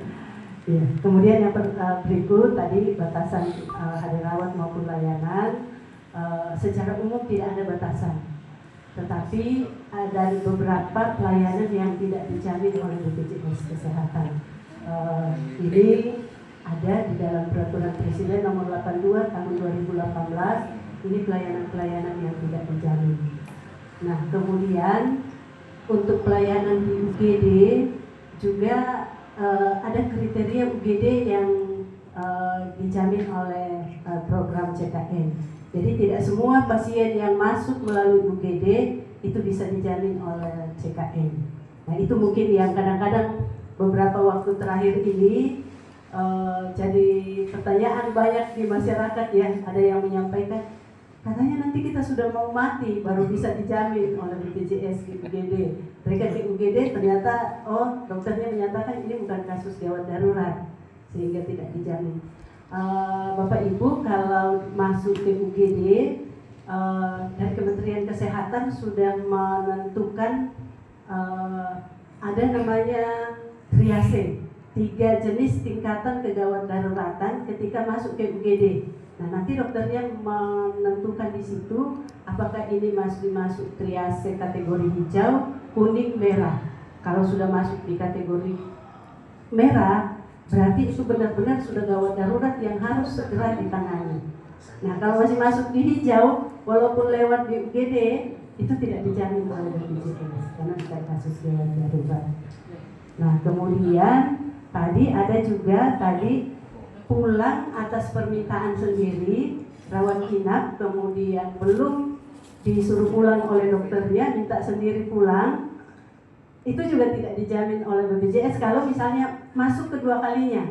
Ya. Kemudian yang berikut tadi batasan hari rawat maupun layanan secara umum tidak ada batasan. Tetapi ada beberapa pelayanan yang tidak dijamin oleh BPJS Kesehatan. Ini ada di dalam Peraturan Presiden Nomor 82 Tahun 2018. Ini pelayanan-pelayanan yang tidak dijamin. Nah, kemudian untuk pelayanan di UGD juga ada kriteria UGD yang dijamin oleh program CKN. Jadi tidak semua pasien yang masuk melalui UGD itu bisa dijamin oleh CKN. Nah itu mungkin yang kadang-kadang beberapa waktu terakhir ini jadi pertanyaan banyak di masyarakat ya. Ada yang menyampaikan katanya nanti kita sudah mau mati baru bisa dijamin oleh BPJS di UGD. Mereka di UGD ternyata dokternya menyatakan ini bukan kasus gawat darurat sehingga tidak dijamin. Bapak Ibu kalau masuk ke UGD dari Kementerian Kesehatan sudah menentukan ada namanya triase, 3 jenis tingkatan kegawat daruratan ketika masuk ke UGD. Nah nanti dokternya menentukan di situ apakah ini masuk triase kategori hijau, kuning, merah. Kalau sudah masuk di kategori merah berarti itu benar-benar sudah gawat darurat yang harus segera ditangani. Nah kalau masih masuk di hijau, walaupun lewat di UGD, itu tidak dijamin oleh BPJS karena tidak kasus gawat darurat. Nah kemudian tadi ada juga pulang atas permintaan sendiri, rawat inap, kemudian belum disuruh pulang oleh dokternya, minta sendiri pulang. Itu juga tidak dijamin oleh BPJS kalau misalnya masuk kedua kalinya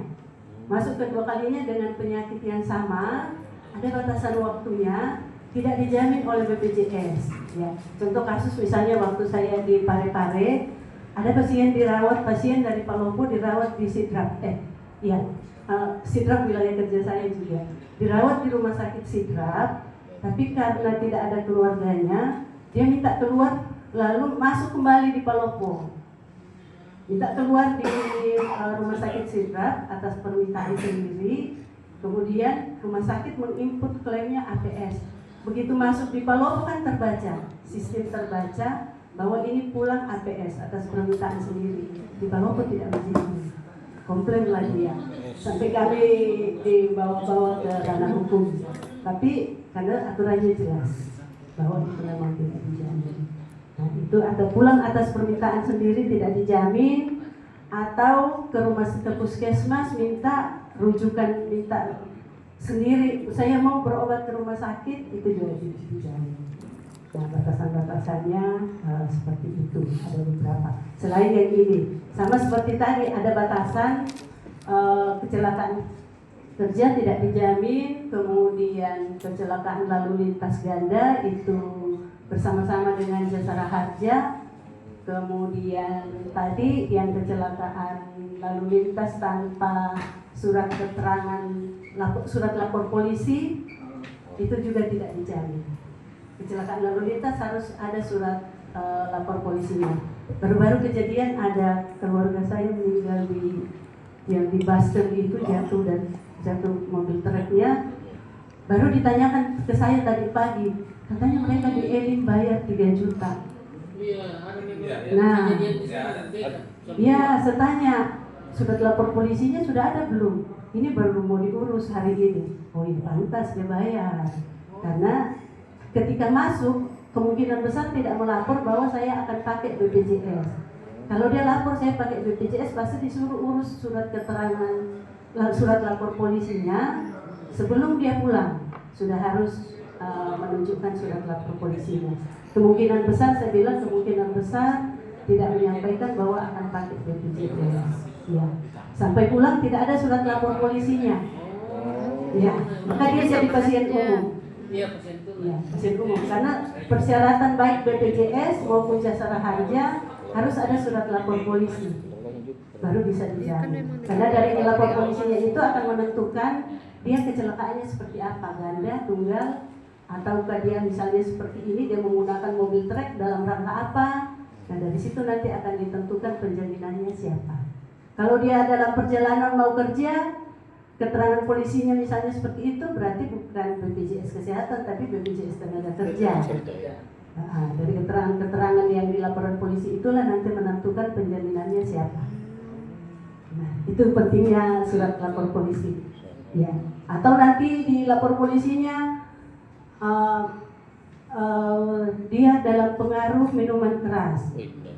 dengan penyakit yang sama, ada batasan waktunya, tidak dijamin oleh BPJS. Ya. Contoh kasus misalnya waktu saya di Parepare, ada pasien dari Palopo dirawat di Sidrap, Sidrap wilayah kerja saya juga, dirawat di rumah sakit Sidrap, tapi karena tidak ada keluarganya, dia minta keluar lalu masuk kembali di Palopo, minta keluar di rumah sakit Sidrap atas permintaan sendiri. Kemudian rumah sakit menginput klaimnya APS. Begitu masuk di Palopo kan terbaca, sistem terbaca bahwa ini pulang APS atas permintaan sendiri. Di Palopo tidak begitu, komplain lagi ya, sampai kami dibawa-bawa ke ranah hukum. Tapi karena aturannya jelas bahwa itu memang tidak dijamin. Nah, itu ada pulang atas permintaan sendiri tidak dijamin, atau ke rumah sakit puskesmas minta rujukan, minta sendiri saya mau berobat ke rumah sakit, itu juga tidak dijamin. Nah, batasan-batasannya seperti itu, ada beberapa. Selain yang ini, sama seperti tadi ada batasan kecelakaan kerja tidak dijamin, kemudian kecelakaan lalu lintas ganda itu bersama-sama dengan jasara harja, kemudian tadi yang kecelakaan lalu lintas tanpa surat keterangan, surat lapor polisi itu juga tidak dijamin. Kecelakaan lalu lintas harus ada surat lapor polisinya. Baru-baru kejadian ada keluarga saya meninggal yang di Boston itu jatuh mobil truknya. Baru ditanyakan ke saya tadi pagi, katanya mereka di Elim bayar 3 juta. Nah, ya saya tanya, surat lapor polisinya sudah ada belum? Ini baru mau diurus hari ini. Oh iya, pantas dia bayar. Karena ketika masuk, kemungkinan besar tidak melapor bahwa saya akan pakai BPJS. Kalau dia lapor saya pakai BPJS, pasti disuruh urus surat keterangan, surat lapor polisinya sebelum dia pulang. Sudah harus menunjukkan surat lapor polisinya. Kemungkinan besar, saya bilang kemungkinan besar tidak menyampaikan bahwa akan pakai BPJS. Ya. Sampai pulang tidak ada surat lapor polisinya. Ya, maka dia jadi pasien umum. Iya, pasien umum. Ya, pasien umum. Karena persyaratan baik BPJS maupun jasara harja harus ada surat lapor polisi, baru bisa dijamin. Karena dari lapor polisinya itu akan menentukan dia kecelakaannya seperti apa, ganda, tunggal, ataukah dia misalnya seperti ini dia menggunakan mobil truk dalam rangka apa. Nah dari situ nanti akan ditentukan penjaminannya siapa. Kalau dia dalam perjalanan mau kerja, keterangan polisinya misalnya seperti itu, berarti bukan BPJS Kesehatan tapi BPJS Tenaga Kerja. Nah, dari keterangan-keterangan yang di laporan polisi itulah nanti menentukan penjaminannya siapa. Nah, itu pentingnya surat lapor polisi. Ya. Atau nanti di lapor polisinya dia dalam pengaruh minuman keras.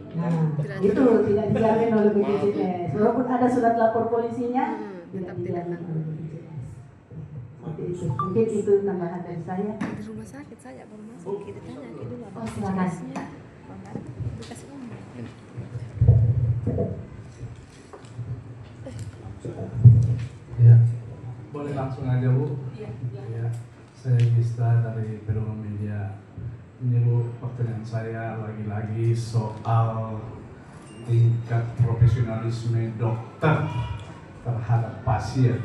Nah, itu tidak dijamin oleh BPJS. Walaupun ada surat lapor polisinya, tidak dijamin oleh BPJS. Seperti itu. Mungkin itu tambahan dari saya. Di rumah sakit saya baru masuk, kita tanya dulu apa silakan. BPJS-nya. Dikasih umum. Ya, boleh langsung aja Bu. Ya, saya Gista dari Pedoman Media. Ini Bu, pertanyaan saya lagi-lagi soal tingkat profesionalisme dokter terhadap pasien.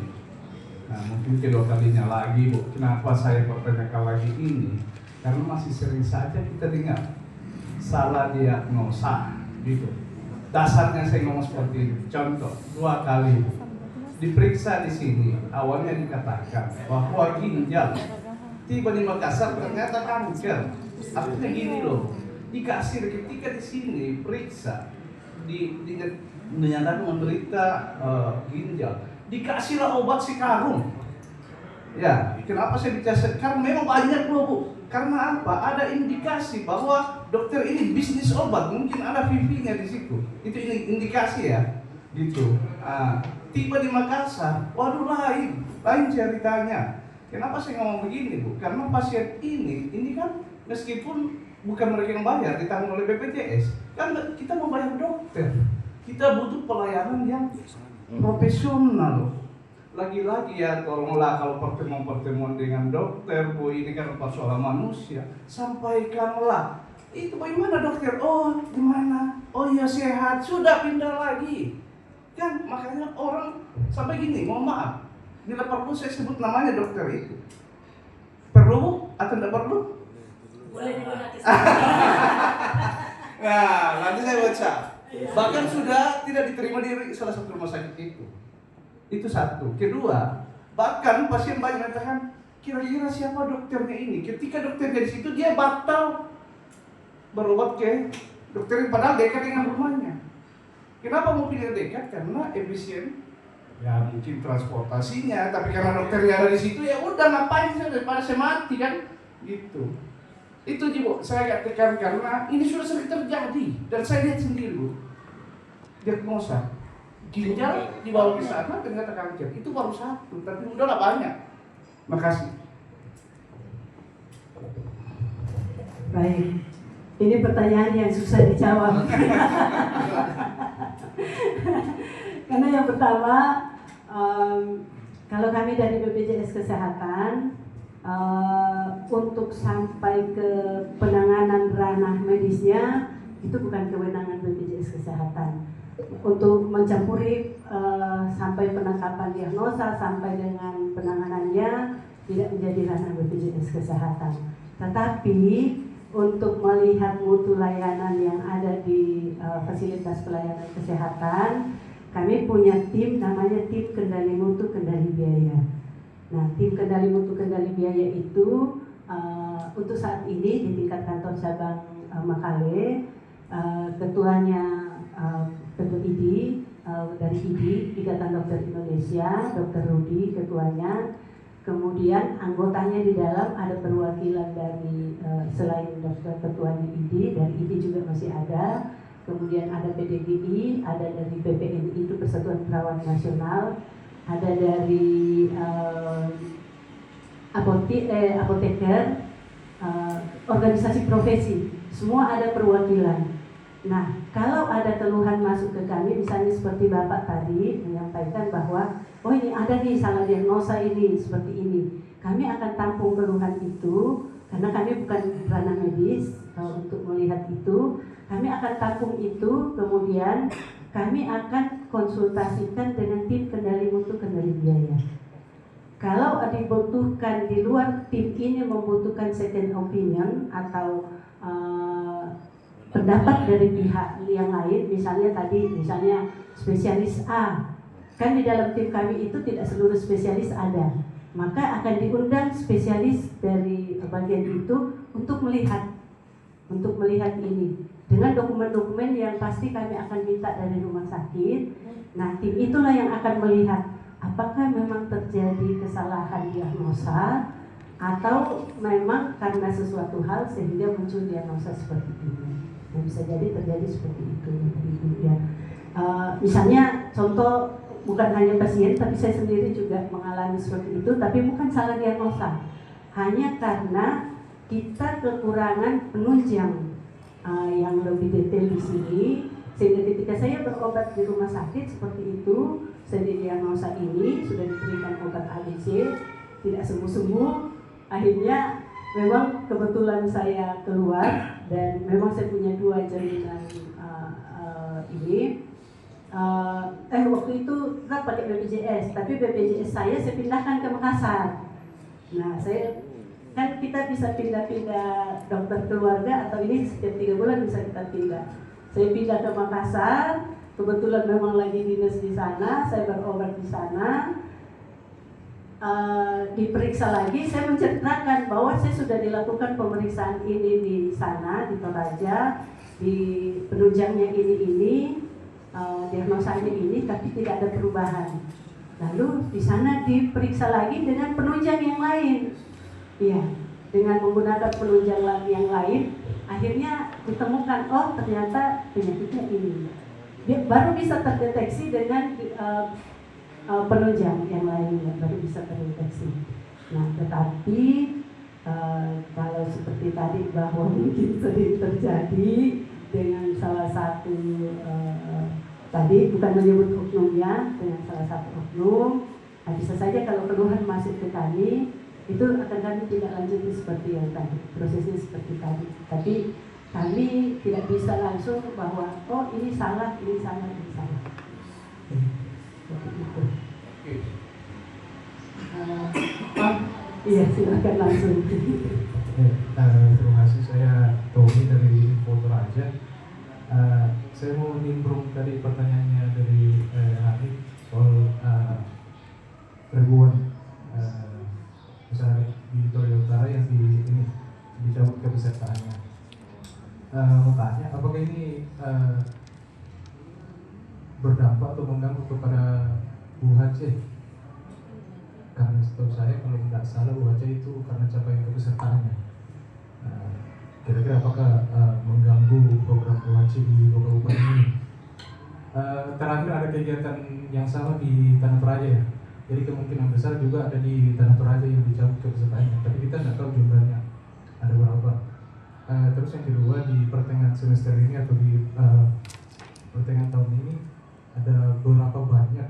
Nah, mungkin kedua kalinya lagi Bu, kenapa saya bertanyakan lagi ini? Karena masih sering saja kita dengar salah diagnosa, gitu. Dasarnya saya ngomong seperti ini. Contoh, 2 kali diperiksa di sini, awalnya dikatakan bahwa ginjal, tiba di Makassar ternyata kanker. Artinya gini loh, dikasih ketika di sini periksa, dinyatakan menderita ginjal, dikasihlah obat si karung. Ya, kenapa saya bicara? Karena memang banyak loh Bu. Karena apa? Ada indikasi bahwa dokter ini bisnis obat, mungkin ada VV-nya di situ. Itu indikasi ya, gitu. Tiba di Makassar, waduh lain ceritanya. Kenapa saya ngomong begini Bu? Karena pasien ini kan meskipun bukan mereka yang bayar, ditanggung oleh BPJS, kan kita mau bayar dokter. Kita butuh pelayanan yang profesional. Lagi-lagi ya, tolonglah kalau pertemuan dengan dokter Bu, ini kan persoalan manusia, sampaikanlah. Itu bagaimana dokter? Oh, gimana? Oh iya sehat, sudah pindah lagi. Kan makanya orang sampai gini, mohon maaf, bila perlu saya sebut namanya dokter itu. Perlu atau tidak perlu? Boleh digunakan. Nah, nanti saya baca. Bahkan sudah tidak diterima di salah satu rumah sakit itu. Itu satu. Kedua, bahkan pasien banyak mengatakan, kira-kira siapa dokternya ini? Ketika dokternya di situ, dia batal berobat ke dokter, padahal dekat dengan rumahnya. Kenapa mau pilih dekat? Karena efisien. Ya mungkin transportasinya, tapi karena dokternya ada di situ, ya udah ngapain saya daripada saya mati kan? Gitu. Itu juga saya katakan karena ini sudah sering terjadi dan saya lihat sendiri Bu. Diagnosa ginjal dibawa ke sana ternyata kanker. Itu baru satu, tapi udahlah banyak. Makasih. Baik, ini pertanyaan yang susah dijawab. Karena yang pertama, kalau kami dari BPJS Kesehatan, untuk sampai ke penanganan ranah medisnya, itu bukan kewenangan BPJS Kesehatan. Untuk mencampuri sampai penangkapan diagnosa, sampai dengan penanganannya, tidak menjadi ranah BPJS Kesehatan. Tetapi untuk melihat mutu layanan yang ada di fasilitas pelayanan kesehatan, kami punya tim namanya tim kendali mutu kendali biaya. Nah, tim kendali mutu kendali biaya itu untuk saat ini di tingkat kantor cabang Makale, ketuanya Ketua IDI dari IDI, Ikatan Dokter Indonesia, Dr. Rudi ketuanya. Kemudian anggotanya di dalam ada perwakilan dari selain dokter ketuanya IDI, dari IDI juga masih ada. Kemudian ada PDGI, ada dari PPNI itu Persatuan Perawat Nasional, ada dari apoteker, organisasi profesi, semua ada perwakilan. Nah, kalau ada keluhan masuk ke kami, misalnya seperti Bapak tadi menyampaikan bahwa, oh ini ada nih salah diagnosa ini, seperti ini. Kami akan tampung keluhan itu, karena kami bukan ranah medis untuk melihat itu. Kami akan tampung itu, kemudian kami akan konsultasikan dengan tim kendali mutu kendali biaya. Kalau dibutuhkan di luar tim ini membutuhkan second opinion atau pendapat dari pihak yang lain, misalnya spesialis A, kan di dalam tim kami itu tidak seluruh spesialis ada, maka akan diundang spesialis dari bagian itu untuk melihat ini dengan dokumen-dokumen yang pasti kami akan minta dari rumah sakit. Nah, tim itulah yang akan melihat apakah memang terjadi kesalahan diagnosa atau memang karena sesuatu hal sehingga muncul diagnosa seperti ini. Nah, bisa jadi terjadi seperti itu, ya. Misalnya contoh, bukan hanya pasien, tapi saya sendiri juga mengalami seperti itu, tapi bukan salah diagnosa, hanya karena kita kekurangan penunjang yang lebih detail di sini, sehingga ketika saya berobat di rumah sakit seperti itu, saya didiagnosa ini, sudah diberikan obat ABC, tidak sembuh-sembuh, akhirnya memang kebetulan saya keluar dan memang saya punya 2 jaminan ini. Waktu itu kan pakai BPJS, tapi BPJS saya pindahkan ke Makassar. Nah, kita bisa pindah-pindah dokter keluarga, atau ini setiap 3 bulan bisa kita pindah. Saya pindah ke Makassar, kebetulan memang lagi dinas di sana, saya berobat di sana. Diperiksa lagi, saya menceritakan bahwa saya sudah dilakukan pemeriksaan ini di sana, di Toraja, di penunjangnya ini, diagnosanya ini, tapi tidak ada perubahan. Lalu di sana diperiksa lagi dengan penunjang yang lain, ya, dengan menggunakan penunjang yang lain, akhirnya ditemukan, oh ternyata penyakitnya ini. Dia baru bisa terdeteksi dengan penunjang yang lainnya, baru bisa terdeteksi. Nah, tetapi kalau seperti tadi bahwa mungkin sering terjadi dengan salah satu tadi bukan menyebut oknumnya, dengan salah satu oknum, bisa saja kalau keluhan masuk ke kami, itu akan kami tidak lanjuti seperti yang tadi, prosesnya seperti tadi. Tapi kami tidak bisa langsung bahwa oh ini salah, ini salah, ini salah. Iya, silakan langsung. Terima kasih, saya Tommy dari Info Toraja. Saya mau nimbrung tadi pertanyaannya dari Hanif soal ribuan misalnya di Toraja Utara yang dicabut kepesertaannya. Mau tanya, apakah ini berdampak atau mengganggu kepada UHC? Karena setahu saya kalau tidak salah UHC itu karena capaian kepesertaannya. Kira-kira apakah mengganggu program UHC di kabupaten ini? Terakhir ada kegiatan yang sama di Tanah Toraja ya. Jadi kemungkinan besar juga ada di Tanah Toraja yang dicabut kepesertaannya. Tapi kita tidak tahu jumlahnya ada berapa. Terus yang kedua, di pertengahan semester ini atau di pertengahan tahun ini ada beberapa banyak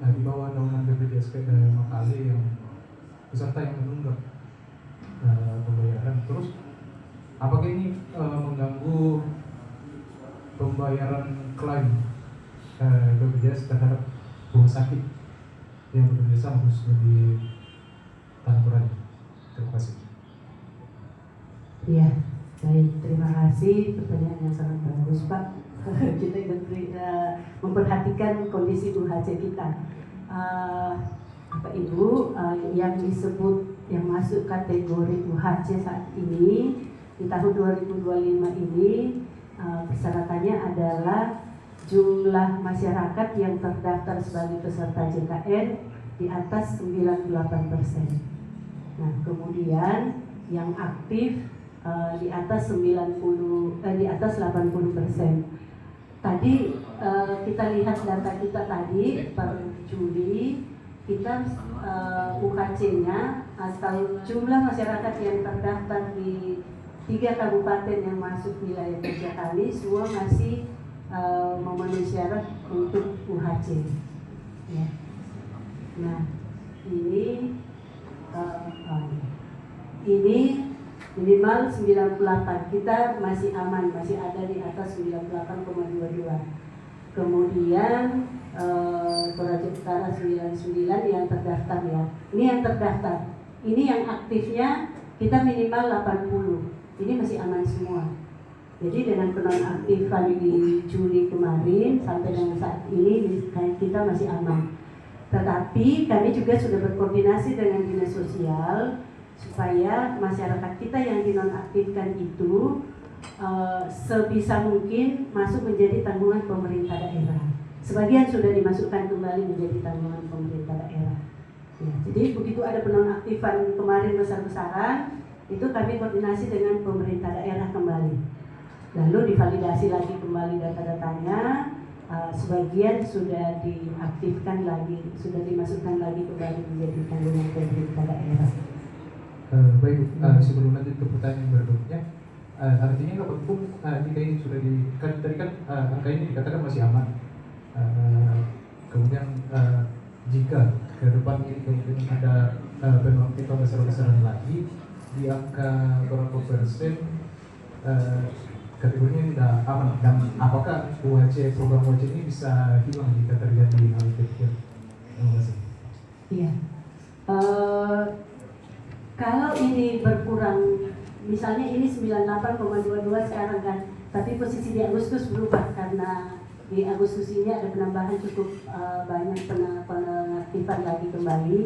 di bawah naungan BPJS Makale yang peserta yang menunggak pembayaran. Terus apakah ini mengganggu pembayaran klaim BPJS terhadap rumah sakit yang bekerja sama khususnya di Tanah Toraja? Terima kasih. Iya, baik, terima kasih, pertanyaan yang sangat bagus Pak. Kita memperhatikan kondisi UHC kita. Bapak Ibu, yang disebut yang masuk kategori UHC saat ini di tahun 2025 ini persyaratannya adalah jumlah masyarakat yang terdaftar sebagai peserta JKN di atas 98%. Nah, kemudian yang aktif di atas 80%. Tadi kita lihat data kita tadi per Juli, kita UKC-nya atau jumlah masyarakat yang terdaftar di 3 kabupaten yang masuk wilayah kerja kami semua masih memenuhi syarat untuk UHC. Ya. Nah, ini minimal 98, kita masih aman, masih ada di atas 98,22. Kemudian Toraja Utara 99 yang terdaftar ya. Ini yang terdaftar. Ini yang aktifnya kita minimal 80. Ini masih aman semua. Jadi dengan penonaktifan di Juli kemarin sampai dengan saat ini kita masih aman. Tetapi kami juga sudah berkoordinasi dengan Dinas Sosial supaya masyarakat kita yang dinonaktifkan itu sebisa mungkin masuk menjadi tanggungan pemerintah daerah. Sebagian sudah dimasukkan kembali menjadi tanggungan pemerintah daerah. Ya, jadi begitu ada penonaktifan kemarin besar-besaran, itu kami koordinasi dengan pemerintah daerah kembali. Lalu divalidasi lagi kembali data-datanya, sebagian sudah diaktifkan lagi, sudah dimasukkan lagi kembali menjadi tanggungan pemerintah daerah. Baik, sebelum lanjut ke pertanyaan berikutnya, artinya Kabupaten Pun jika ini sudah tadi kan angka ini dikatakan masih aman. Kemudian jika ke depan ini kemudian ada penonaktifan besar-besaran lagi di angka berapa persen, kategorinya ini sudah aman, dan apakah UHC program UHC ini bisa hilang jika terjadi hal itu? Terima kasih. Iya. Kalau ini berkurang, misalnya ini 98,22 sekarang kan, tapi posisi di Agustus berubah karena di Agustus ini ada penambahan cukup banyak penaktifan lagi kembali.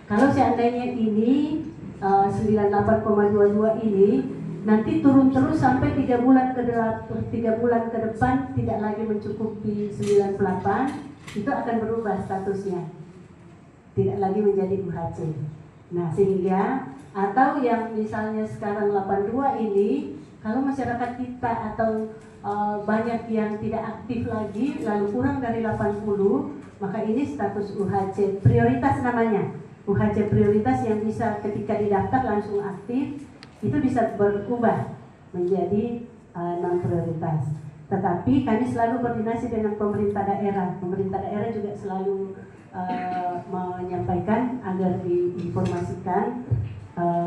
Kalau seandainya ini 98,22 ini nanti turun terus sampai 3 bulan ke depan tidak lagi mencukupi 98, itu akan berubah statusnya, tidak lagi menjadi UHC. Nah, sehingga atau yang misalnya sekarang 82 ini, kalau masyarakat kita atau banyak yang tidak aktif lagi lalu kurang dari 80, maka ini status UHC prioritas namanya. UHC prioritas yang bisa ketika didaftar langsung aktif, itu bisa berubah menjadi non prioritas. Tetapi kami selalu koordinasi dengan pemerintah daerah. Pemerintah daerah juga selalu menyampaikan agar diinformasikan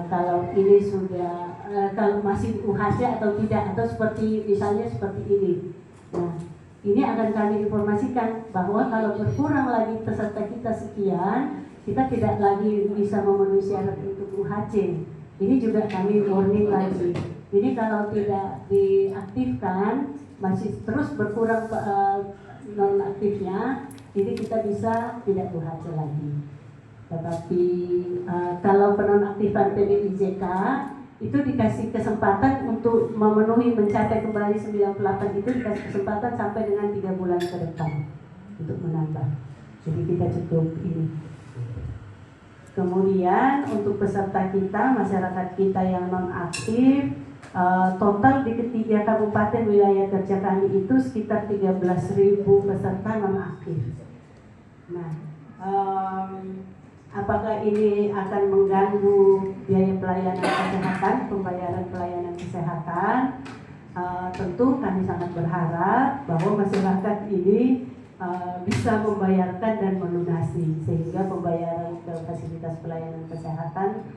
kalau ini sudah kalau masih UHC atau tidak, atau seperti misalnya seperti ini. Nah, ini akan kami informasikan bahwa kalau berkurang lagi peserta kita sekian, kita tidak lagi bisa memenuhi syarat untuk UHC. Ini juga kami warning lagi. Jadi kalau tidak diaktifkan, masih terus berkurang non-aktifnya, jadi kita bisa tidak UHC lagi. Tetapi kalau penonaktifan PBIJK itu dikasih kesempatan untuk memenuhi mencapai kembali 98, itu dikasih kesempatan sampai dengan 3 bulan ke depan untuk menambah. Jadi kita cukup ini. Kemudian untuk peserta kita, masyarakat kita yang non aktif, total di ketiga kabupaten wilayah kerja kami itu sekitar 13.000 peserta non aktif. Nah, apakah ini akan mengganggu biaya pelayanan kesehatan, pembayaran pelayanan kesehatan? Tentu kami sangat berharap bahwa masyarakat ini bisa membayarkan dan melunasi sehingga pembayaran ke fasilitas pelayanan kesehatan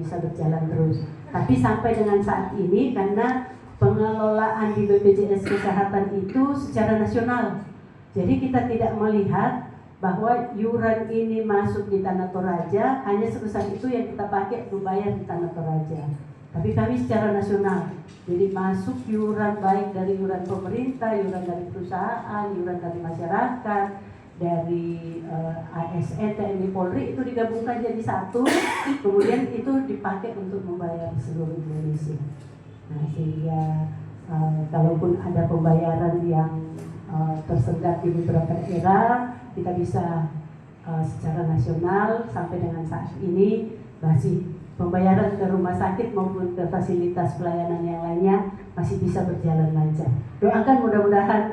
bisa berjalan terus. Tapi sampai dengan saat ini karena pengelolaan di BPJS Kesehatan itu secara nasional, jadi kita tidak melihat bahwa iuran ini masuk di Tanah Toraja hanya sebesar itu yang kita pakai untuk bayar di Tanah Toraja. Tapi kami secara nasional, jadi masuk iuran baik dari iuran pemerintah, iuran dari perusahaan, iuran dari masyarakat, dari ASN, TNI, Polri itu digabungkan jadi satu, kemudian itu dipakai untuk membayar seluruh Indonesia. Nah, sehingga kalaupun ada pembayaran yang tersendat di beberapa daerah, kita bisa secara nasional sampai dengan saat ini masih pembayaran ke rumah sakit maupun ke fasilitas pelayanan yang lainnya masih bisa berjalan lancar. Doakan mudah-mudahan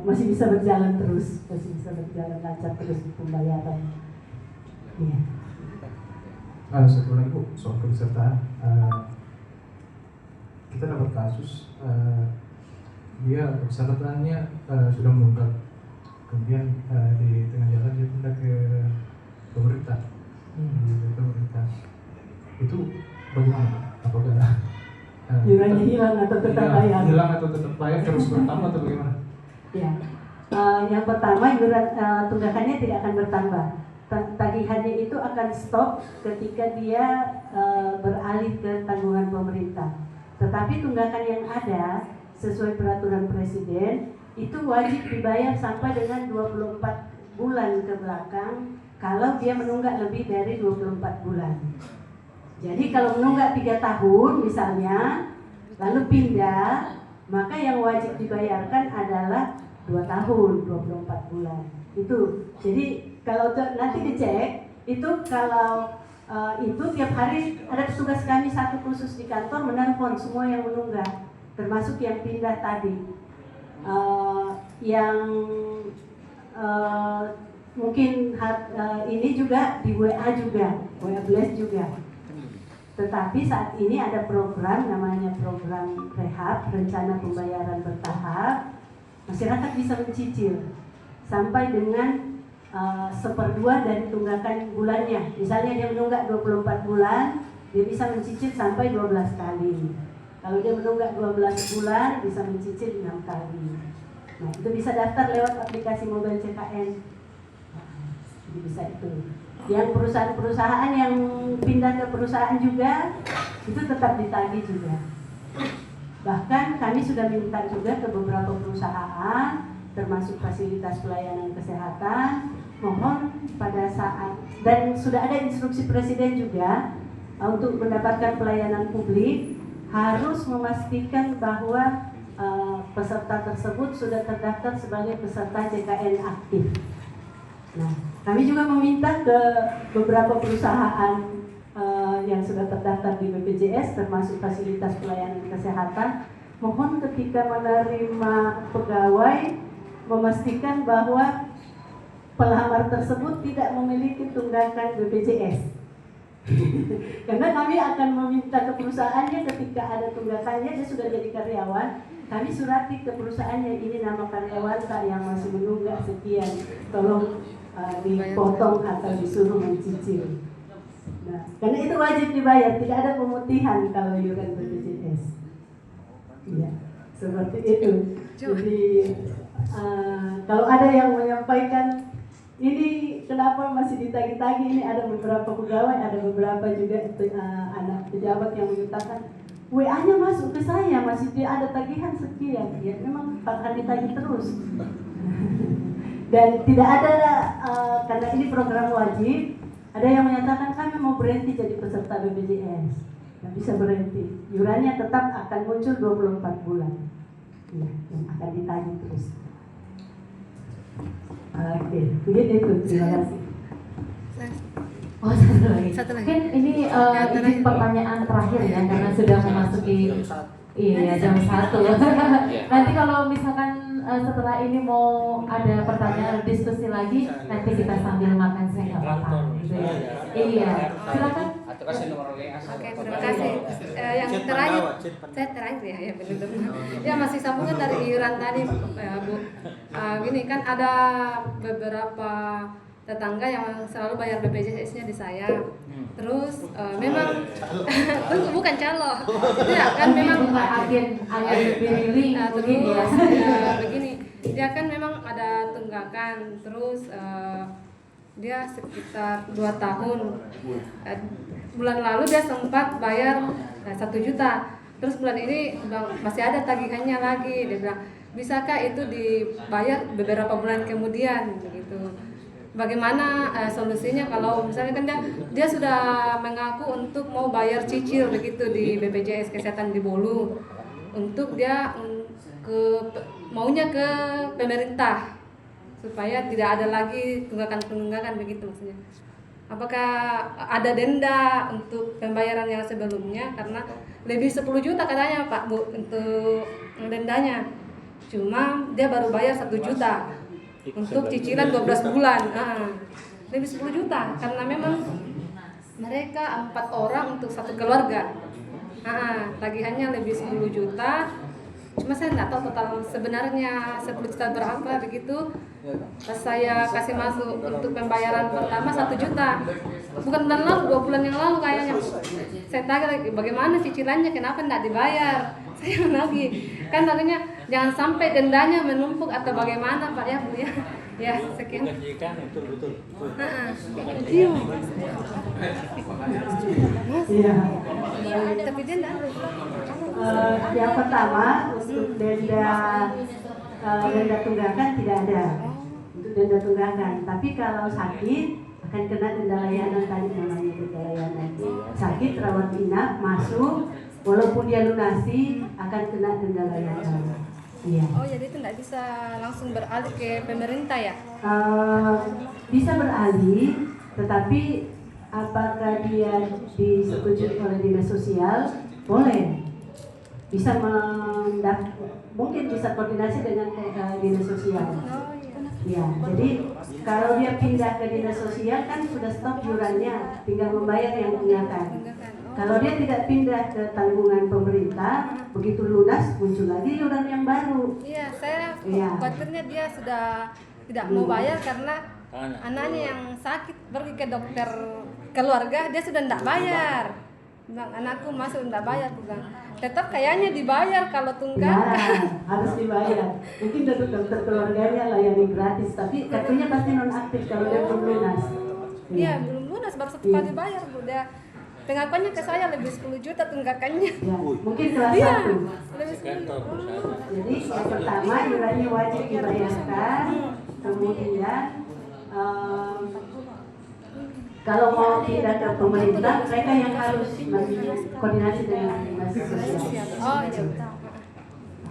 masih bisa berjalan terus, masih bisa berjalan lancar terus pembayaran. Ya. Satu lagi Bu, soal kepesertaan. Kita dapat kasus dia kepesertaannya sudah menunggak, kemudian di tengah jalan dia pindah ke pemerintah. Pemerintah itu bagaimana? Apakah iurannya hilang atau tetap bayar? Hilang atau tetap bayar terus bertambah atau bagaimana? Ya, yang pertama iuran tunggakannya tidak akan bertambah. Tagihannya itu akan stop ketika dia beralih ke tanggungan pemerintah. Tetapi tunggakan yang ada sesuai peraturan presiden itu wajib dibayar sampai dengan 24 bulan ke belakang kalau dia menunggak lebih dari 24 bulan. Jadi kalau menunggak 3 tahun misalnya lalu pindah, maka yang wajib dibayarkan adalah 2 tahun 24 bulan. Itu. Jadi kalau nanti dicek itu kalau itu tiap hari ada petugas kami satu khusus di kantor menelpon semua yang menunggak, termasuk yang pindah tadi, yang mungkin ini juga di WA juga, WA Blast juga. Tetapi saat ini ada program namanya program rehab, rencana pembayaran bertahap. Masyarakat bisa mencicil sampai dengan 1/2 dari tunggakan bulannya. Misalnya dia menunggak 24 bulan, dia bisa mencicil sampai 12 kali. Kalau dia menunggak 12 bulan, bisa mencicil 6 kali. Nah, itu bisa daftar lewat aplikasi mobile CKN. Jadi bisa itu. Yang perusahaan-perusahaan yang pindah ke perusahaan juga, itu tetap ditagih juga. Bahkan kami sudah minta juga ke beberapa perusahaan, termasuk fasilitas pelayanan kesehatan, mohon pada saat, dan sudah ada instruksi presiden juga untuk mendapatkan pelayanan publik harus memastikan bahwa peserta tersebut sudah terdaftar sebagai peserta JKN aktif. Nah, kami juga meminta ke beberapa perusahaan yang sudah terdaftar di BPJS termasuk fasilitas pelayanan kesehatan, mohon ketika menerima pegawai memastikan bahwa pelamar tersebut tidak memiliki tunggakan BPJS. Karena kami akan meminta ke perusahaannya ketika ada tunggakannya, dia sudah jadi karyawan, kami surati ke perusahaannya, ini nama karyawan Kak yang masih menunggak sekian, tolong dipotong atau disuruh mencicil. Nah, karena itu wajib dibayar, tidak ada pemutihan kalau iuran BPJS. Iya, seperti itu. Jadi kalau ada yang menyampaikan ini kenapa masih ditagih-tagih, ini ada beberapa pegawai, ada beberapa juga anak pejabat yang menyatakan WA-nya masuk ke saya, masih ada tagihan sekian. Ya memang akan ditagih terus. Dan tidak ada karena ini program wajib, ada yang menyatakan kami mau berhenti jadi peserta BPJS. Nggak bisa berhenti. Iurannya tetap akan muncul 24 bulan. Ya, yang akan ditagih terus. Oke, begitu itu. Terima kasih. Oh, satu lagi. Satu lagi. Mungkin ini izin pertanyaan terakhir ya, karena sudah memasuki jam 1. Nanti kalau misalkan setelah ini mau ada pertanyaan diskusi lagi, nanti kita sambil makan saya nggak apa-apa gitu ya. Iya, silakan. Atau kasih nomor WA. Oke, terima kasih. Yang terakhir, saya terakhir ya benar. Ya masih sambungan dari iuran tadi, Bu. Gini kan ada beberapa tetangga yang selalu bayar BPJS-nya di saya. Terus memang bukan calo. Ya kan memang agen pilih begini ya. Begini, dia kan memang ada tunggakan. Terus dia sekitar 2 tahun. Bulan lalu dia sempat bayar 1 juta. Terus bulan ini masih ada tagihannya lagi. Dia bilang, bisakah itu dibayar beberapa bulan kemudian begitu. Bagaimana solusinya kalau misalnya kan dia sudah mengaku untuk mau bayar cicil begitu di BPJS Kesehatan di Bolu, untuk dia maunya ke pemerintah supaya tidak ada lagi tunggakan begitu maksudnya. Apakah ada denda untuk pembayaran yang sebelumnya, karena lebih 10 juta katanya Pak Bu untuk dendanya, cuma dia baru bayar 1 juta untuk cicilan 12 bulan. Lebih 10 juta karena memang mereka 4 orang untuk 1 keluarga. Tagihannya lebih 10 juta. Cuma saya nggak tahu total sebenarnya 10 juta berapa begitu. Pas saya kasih masuk untuk pembayaran pertama 1 juta. Bukan bulan lalu, 2 bulan yang lalu kayaknya. Saya tanya lagi, bagaimana cicilannya, kenapa nggak dibayar? Saya lagi, kan tadinya jangan sampai dendanya menumpuk atau bagaimana Pak ya Bu ya. Ya sekian. Iya. Tapi dia enggak. Yang pertama untuk denda tunggakan tidak ada. Untuk denda tunggakan, tapi kalau sakit akan kena denda layanan, tadi namanya denda layanan. Sakit rawat inap masuk, walaupun dia lunasi akan kena denda layanan. Iya. Oh jadi itu nggak bisa langsung beralih ke pemerintah ya? Bisa beralih, tetapi apakah dia disetujui oleh dinas sosial? Boleh. Bisa mungkin bisa koordinasi dengan dinas sosial. Ya, jadi kalau dia pindah ke dinas sosial kan sudah stop iurannya, tinggal membayar yang tunggakan. Kalau dia tidak pindah ke tanggungan pemerintah, begitu lunas muncul lagi iuran yang baru. Iya, saya khawatirnya dia sudah tidak mau bayar karena anaknya yang sakit pergi ke dokter keluarga, dia sudah tidak bayar. Bilang, anakku masuk tidak bayar, bilang. Tetap kayaknya dibayar kalau tunggakan. Ya, harus dibayar. Mungkin dokter keluarganya layani gratis, tapi kartunya pasti nonaktif kalau dia belum lunas. Iya, belum lunas, baru 1 kali bayar, udah. Pengakuannya ke saya lebih 10 juta tunggakannya. Ya, mungkin kelas 1. Lebih 10 juta. Jadi yang pertama iurannya wajib dibayarkan. Kemudian kalau mau pindah ke pemerintah, mereka yang harus koordinasi dengan dinas sosial. Oh iya.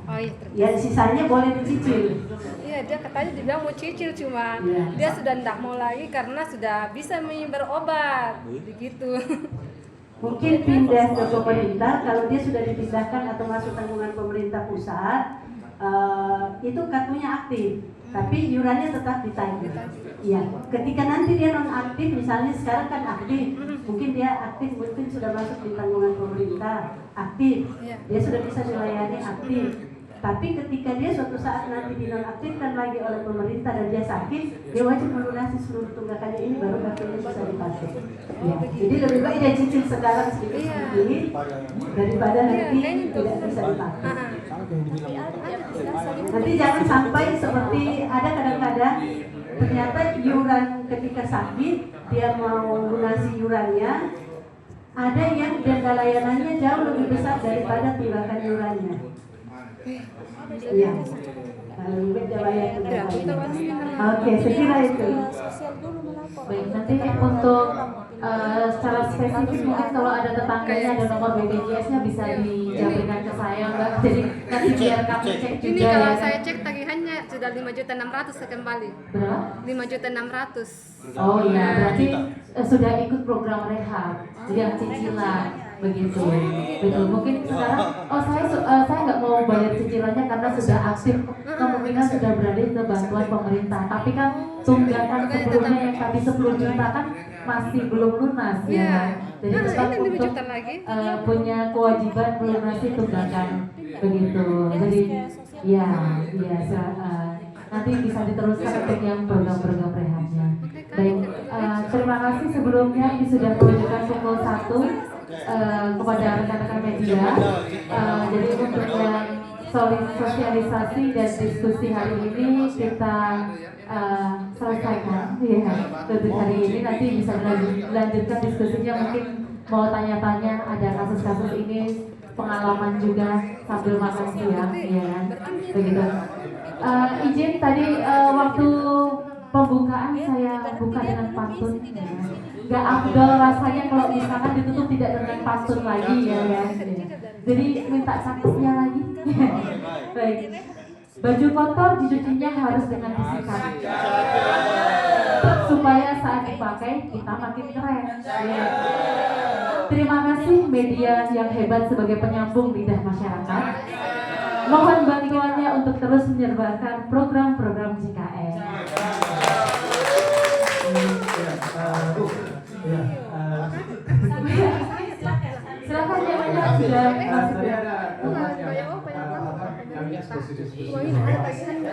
Oh iya. Ya sisanya boleh dicicil. Iya, dia katanya dibilang mau cicil, cuma dia sudah tidak mau lagi karena sudah bisa berobat. Begitu. Mungkin pindah ke pemerintah, kalau dia sudah dipindahkan atau masuk tanggungan pemerintah pusat, itu kartunya aktif, tapi iurannya tetap ditagih. Ya, ketika nanti dia non aktif, misalnya sekarang kan aktif, mungkin dia aktif, mungkin sudah masuk di tanggungan pemerintah, aktif, dia sudah bisa dilayani aktif. Tapi ketika dia suatu saat nanti dinonaktifkan lagi oleh pemerintah dan dia sakit, dia wajib melunasi seluruh tunggakannya, ini baru kartunya bisa dipakai. Ya, jadi lebih baik dia cicil sekarang sedikit daripada nanti tidak bisa dipakai. Nanti jangan sampai seperti ada kadang-kadang ternyata iuran ketika sakit dia mau lunasi iurannya, ada yang denda layanannya jauh lebih besar daripada tunggakan iurannya. Iya. Oke, saya kira itu. Baik, nanti untuk secara spesifik mungkin kalau ada tetangganya ada nomor BPJS-nya bisa dijabarkan ke saya Mbak. Jadi nanti biar kami cek juga. Ini kalau saya cek tagihannya sudah 5.600.000 kembali. Berapa? 5.600.000. Oh iya, berarti sudah ikut program rehab, yang cicilan begitu. Betul. Mungkin sekarang saya nggak mau bayar cicilan istilahnya karena sudah aktif kemungkinan sudah beralih ke bantuan pemerintah. Tapi kan tunggakan sebelumnya yang tadi 10 juta kan masih belum lunas ya. Jadi tetap untuk punya kewajiban melunasi tunggakan begitu. Jadi ya nanti bisa diteruskan untuk yang program-program rehabnya. Baik, terima kasih sebelumnya. Ini sudah menunjukkan pukul 1 kepada rekan-rekan media. Jadi untuk yang sosialisasi dan diskusi hari ini kita selesaikan ya. Untuk hari ini nanti bisa dilanjutkan diskusinya, mungkin mau tanya-tanya ada kasus-kasus ini, pengalaman juga sambil makan siang ya kan. Begitu. Izin tadi waktu pembukaan saya buka dengan pantun ya. Gak afdol rasanya kalau misalkan ditutup tidak dengan pantun lagi ya kan. Jadi minta cakepnya lagi. Baik. Baju kotor dicucinya harus dengan disikat supaya saat dipakai kita makin keren ya. Terima kasih media yang hebat sebagai penyambung lidah masyarakat. Mohon bantuannya untuk terus menyebarkan program-program JKN. Silakan yang banyak sudah. Tadi ada